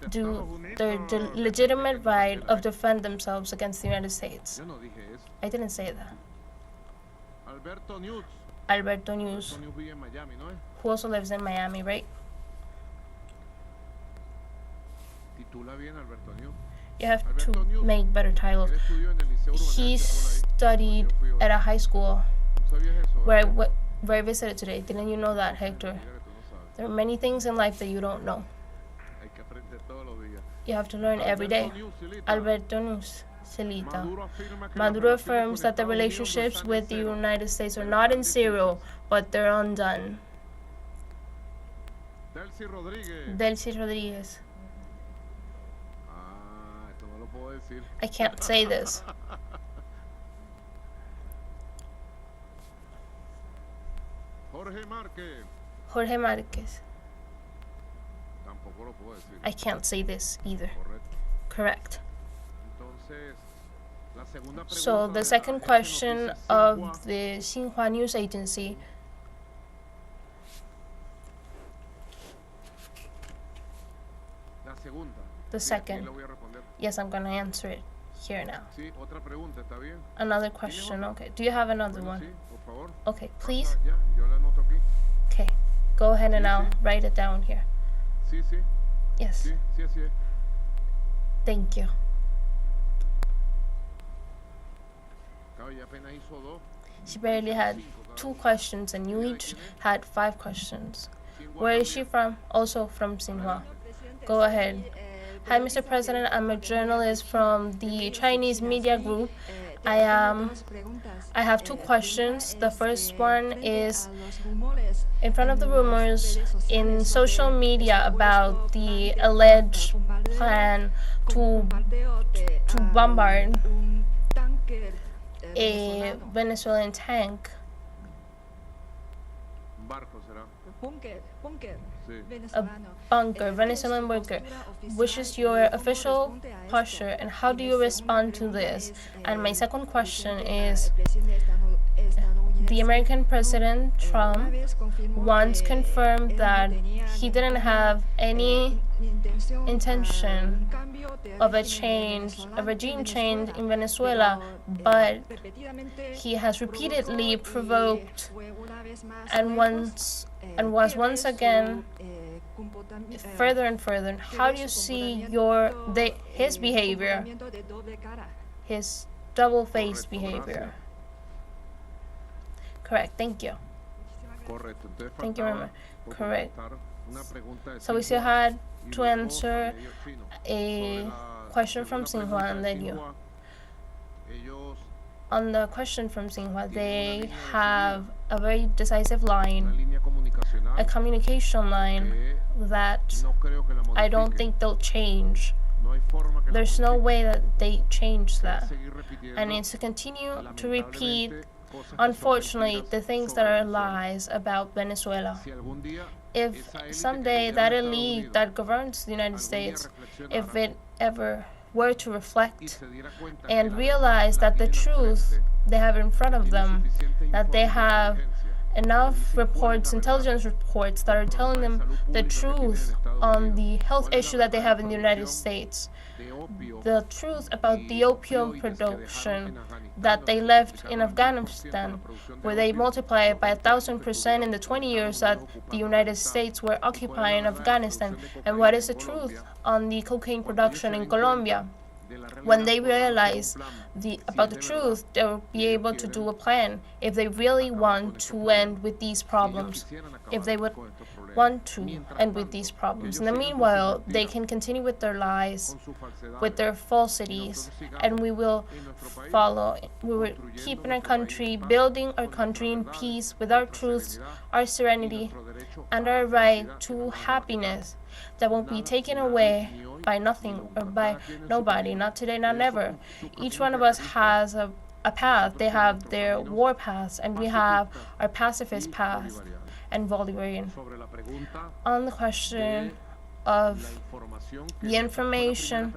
do their legitimate right of defend themselves against the United States. I didn't say that. Alberto News, who also lives in Miami, right? You have to make better titles. He studied at a high school where I visited today. Didn't you know that, Hector? There are many things in life that you don't know. You have to learn every day. Alberto News, Celita. Maduro affirms that the relationships with the United States are not in zero, but they're undone. Delcy Rodriguez. I can't say this. Jorge Marquez. I can't say this either. Correct. So the second question of the Xinhua News Agency. The second. Yes, I'm going to answer it here now. Another question, okay. Do you have another one? Okay, please. Okay, go ahead and I'll write it down here. Yes. Thank you. She barely had 2 questions and you each had 5 questions. Where is she from? Also from Xinhua. Go ahead. Hi, Mr. President. I'm a journalist from the Chinese media group. I have two questions. The first one is in front of the rumors in social media about the alleged plan to bombard a Venezuelan tank. A bunker, Venezuelan bunker. Which is your official posture and how do you respond to this? And my second question is, the American President Trump once confirmed that he didn't have any intention of a regime change in Venezuela, but he has repeatedly provoked and was once again further and further. How do you see his behavior, his double-faced behavior? Correct. Thank you. Thank you very much. Correct. So we still had to answer a question from Xinhua and then you. On the question from Xinhua, they have a very decisive line, a communication line that I don't think they'll change. There's no way that they change that. And it's to continue to repeat, unfortunately, the things that are lies about Venezuela. If someday that elite that governs the United States, if it ever were to reflect and realize that the truth they have in front of them, that they have enough reports, intelligence reports that are telling them the truth on the health issue that they have in the United States, the truth about the opium production that they left in Afghanistan, where they multiplied by 1,000% in the 20 years that the United States were occupying Afghanistan, and what is the truth on the cocaine production in Colombia. When they realize about the truth, they will be able to do a plan if they really want to end with these problems, if they would want to end with these problems. In the meanwhile, they can continue with their lies, with their falsities, and we will keep in our country, building our country in peace with our truths, our serenity, and our right to happiness that won't be taken away by nothing or by nobody, not today, not never. Each one of us has a path. They have their war paths, and we have our pacifist path and Bolivarian. On the question of the information,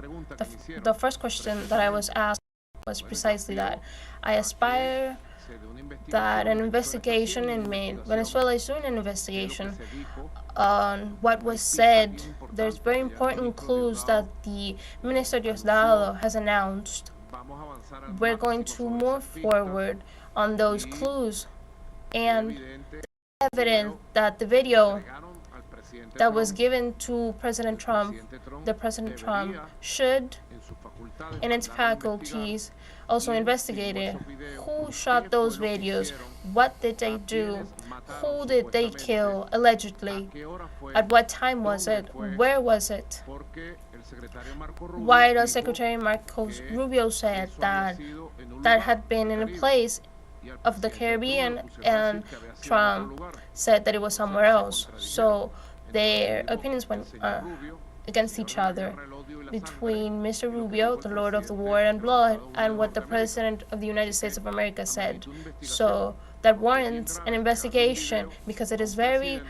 the first question that I was asked was precisely that. I aspire that an investigation in Venezuela is doing an investigation on what was said. There's very important clues that the Minister Diosdado has announced. We're going to move forward on those clues, and it's evident that the video that was given to President Trump, the President Trump should, in its faculties, also investigate it. Who shot those videos? What did they do? Who did they kill, allegedly? At what time was it? Where was it? Why does Secretary Marcos Rubio said that had been in a place of the Caribbean, and Trump said that it was somewhere else? So their opinions went against each other between Mr. Rubio, the Lord of the War and Blood, and what the President of the United States of America said. So that warrants an investigation, because it is very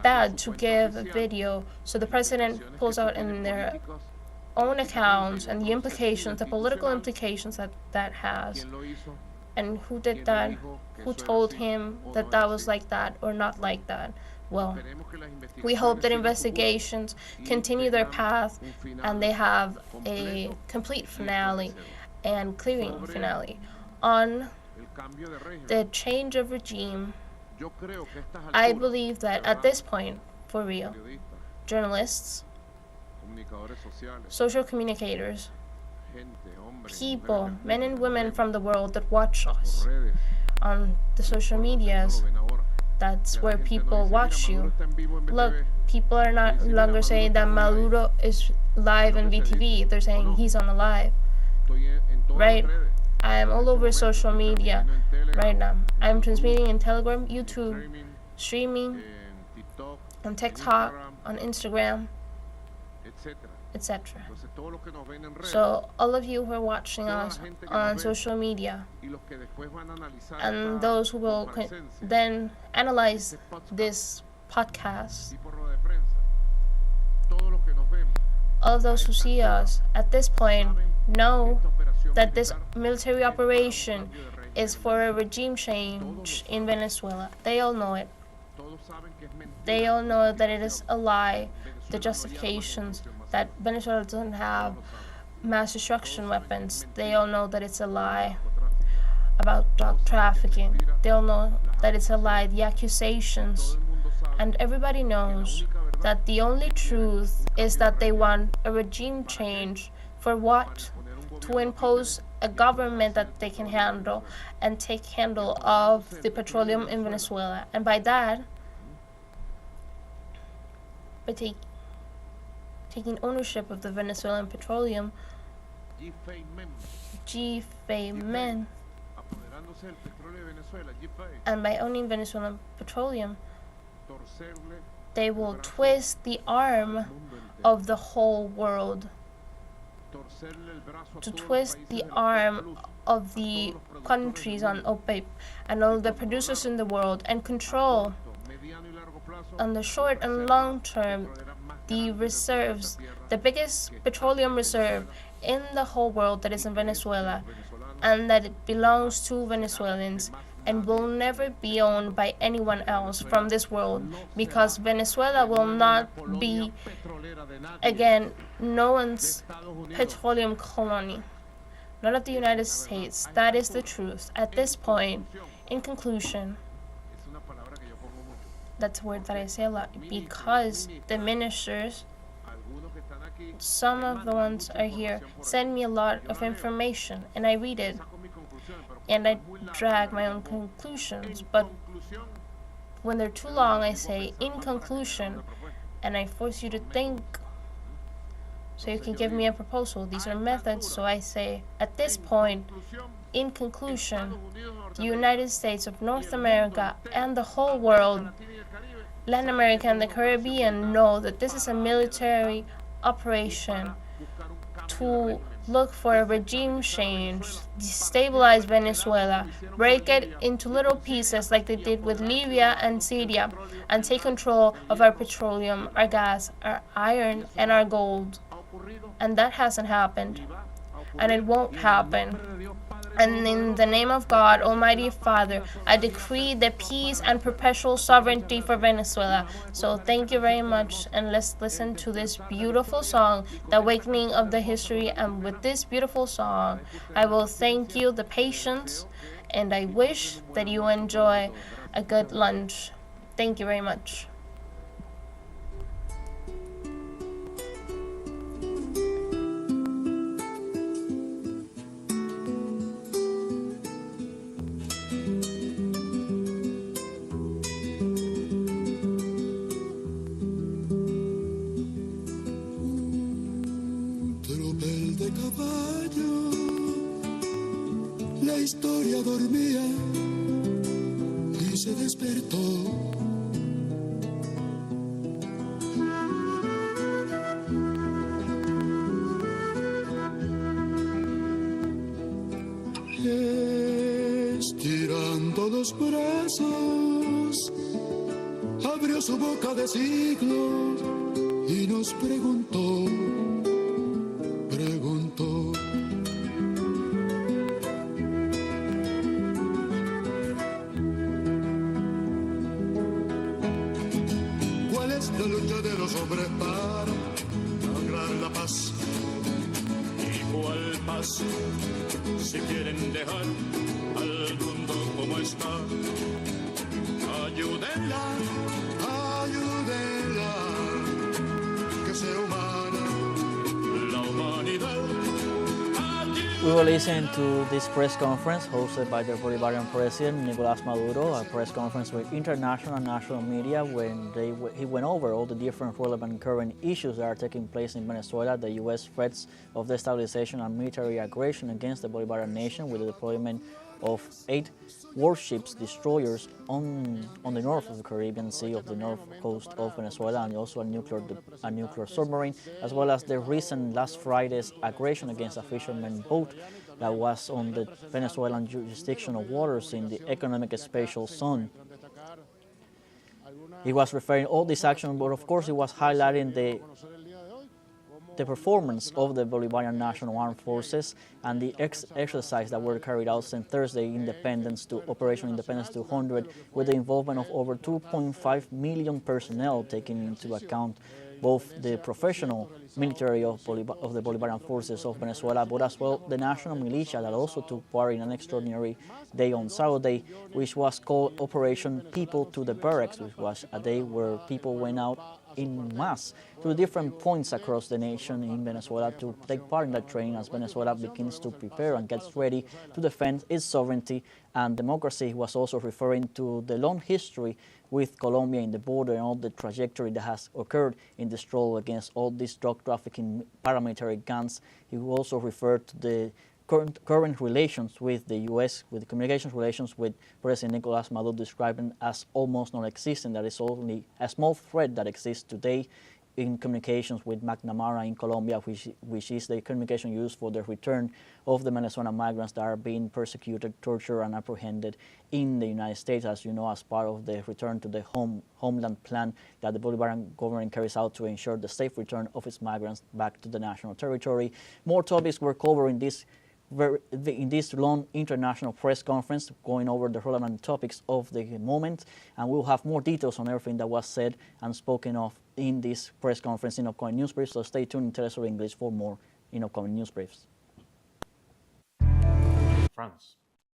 bad to give a video. So the President pulls out in their own accounts and the implications, the political implications that has. And who did that? Who told him that that was like that or not like that? Well, we hope that investigations continue their path and they have a complete finale and clearing finale. On the change of regime, I believe that at this point, for real, journalists, social communicators, people, men and women from the world that watch us on the social medias, That's where people watch you. Look, people are not longer saying that Maduro is live on VTV. They're saying he's on a live. Right? I am all over social media right now. I'm transmitting in Telegram, YouTube, streaming, on TikTok, on Instagram, etc. So all of you who are watching us on social media, and those who will then analyze this podcast, all of those who see us at this point know that this military operation is for a regime change in Venezuela. They all know it. They all know that it is a lie, the justifications that Venezuela doesn't have mass destruction weapons. They all know that it's a lie about drug trafficking. They all know that it's a lie, the accusations. And everybody knows that the only truth is that they want a regime change. For what? To impose a government that they can handle and take handle of the petroleum in Venezuela. And by that, by taking ownership of the Venezuelan petroleum, G-Fay-Men, and by owning Venezuelan petroleum, they will twist the arm of the whole world, to twist the arm of the countries on OPEC and all the producers in the world, and control on the short and long term the reserves, the biggest petroleum reserve in the whole world that is in Venezuela, and that it belongs to Venezuelans and will never be owned by anyone else from this world, because Venezuela will not be, again, no one's petroleum colony, not of the United States. That is the truth. At this point, in conclusion, that's a word that I say a lot, because the ministers, some of the ones are here, send me a lot of information, and I read it, and I drag my own conclusions, but when they're too long, I say, in conclusion, and I force you to think, so you can give me a proposal. These are methods, so I say, at this point, in conclusion, the United States of North America and the whole world, Latin America and the Caribbean, know that this is a military operation to look for a regime change, destabilize Venezuela, break it into little pieces like they did with Libya and Syria, and take control of our petroleum, our gas, our iron, and our gold. And that hasn't happened, and it won't happen. And in the name of God, Almighty Father, I decree the peace and perpetual sovereignty for Venezuela. So thank you very much, and let's listen to this beautiful song, The Awakening of the History. And with this beautiful song, I will thank you, the patience, and I wish that you enjoy a good lunch. Thank you very much. La historia dormía y se despertó. Estirando los brazos, abrió su boca de siglos y nos preguntó. La lucha de los hombres para lograr la paz. ¿Y cuál paz? Si quieren dejar al mundo como está, ayúdenla, ayúdenla, que sea humana la humanidad. We were listening to this press conference hosted by the Bolivarian president, Nicolás Maduro, a press conference with international and national media when he went over all the different relevant current issues that are taking place in Venezuela, the U.S. threats of destabilization and military aggression against the Bolivarian nation with the deployment of 8 warships, destroyers on the north of the Caribbean Sea of the north coast of Venezuela, and also a nuclear submarine, as well as the recent last Friday's aggression against a fisherman boat that was on the Venezuelan jurisdictional waters in the economic spatial zone. He was referring all this action, but of course he was highlighting the performance of the Bolivarian National Armed Forces and the exercise that were carried out since Thursday, Operation Independence 200, with the involvement of over 2.5 million personnel, taking into account both the professional military of the Bolivarian Forces of Venezuela, but as well the national militia that also took part in an extraordinary day on Saturday, which was called Operation People to the Barracks, which was a day where people went out in mass to different points across the nation in Venezuela to take part in that training as Venezuela begins to prepare and gets ready to defend its sovereignty and democracy. He was also referring to the long history with Colombia in the border and all the trajectory that has occurred in the struggle against all these drug trafficking paramilitary gangs. He also referred to the current relations with the U.S., with the communications relations with President Nicolás Maduro, describing as almost non-existent, that is only a small thread that exists today in communications with McNamara in Colombia, which is the communication used for the return of the Venezuelan migrants that are being persecuted, tortured, and apprehended in the United States, as you know, as part of the return to the homeland plan that the Bolivarian government carries out to ensure the safe return of its migrants back to the national territory. More topics were covered in this long international press conference, going over the relevant topics of the moment, and we'll have more details on everything that was said and spoken of in this press conference in upcoming news briefs, so stay tuned in teleSUR English for more in upcoming news briefs. France.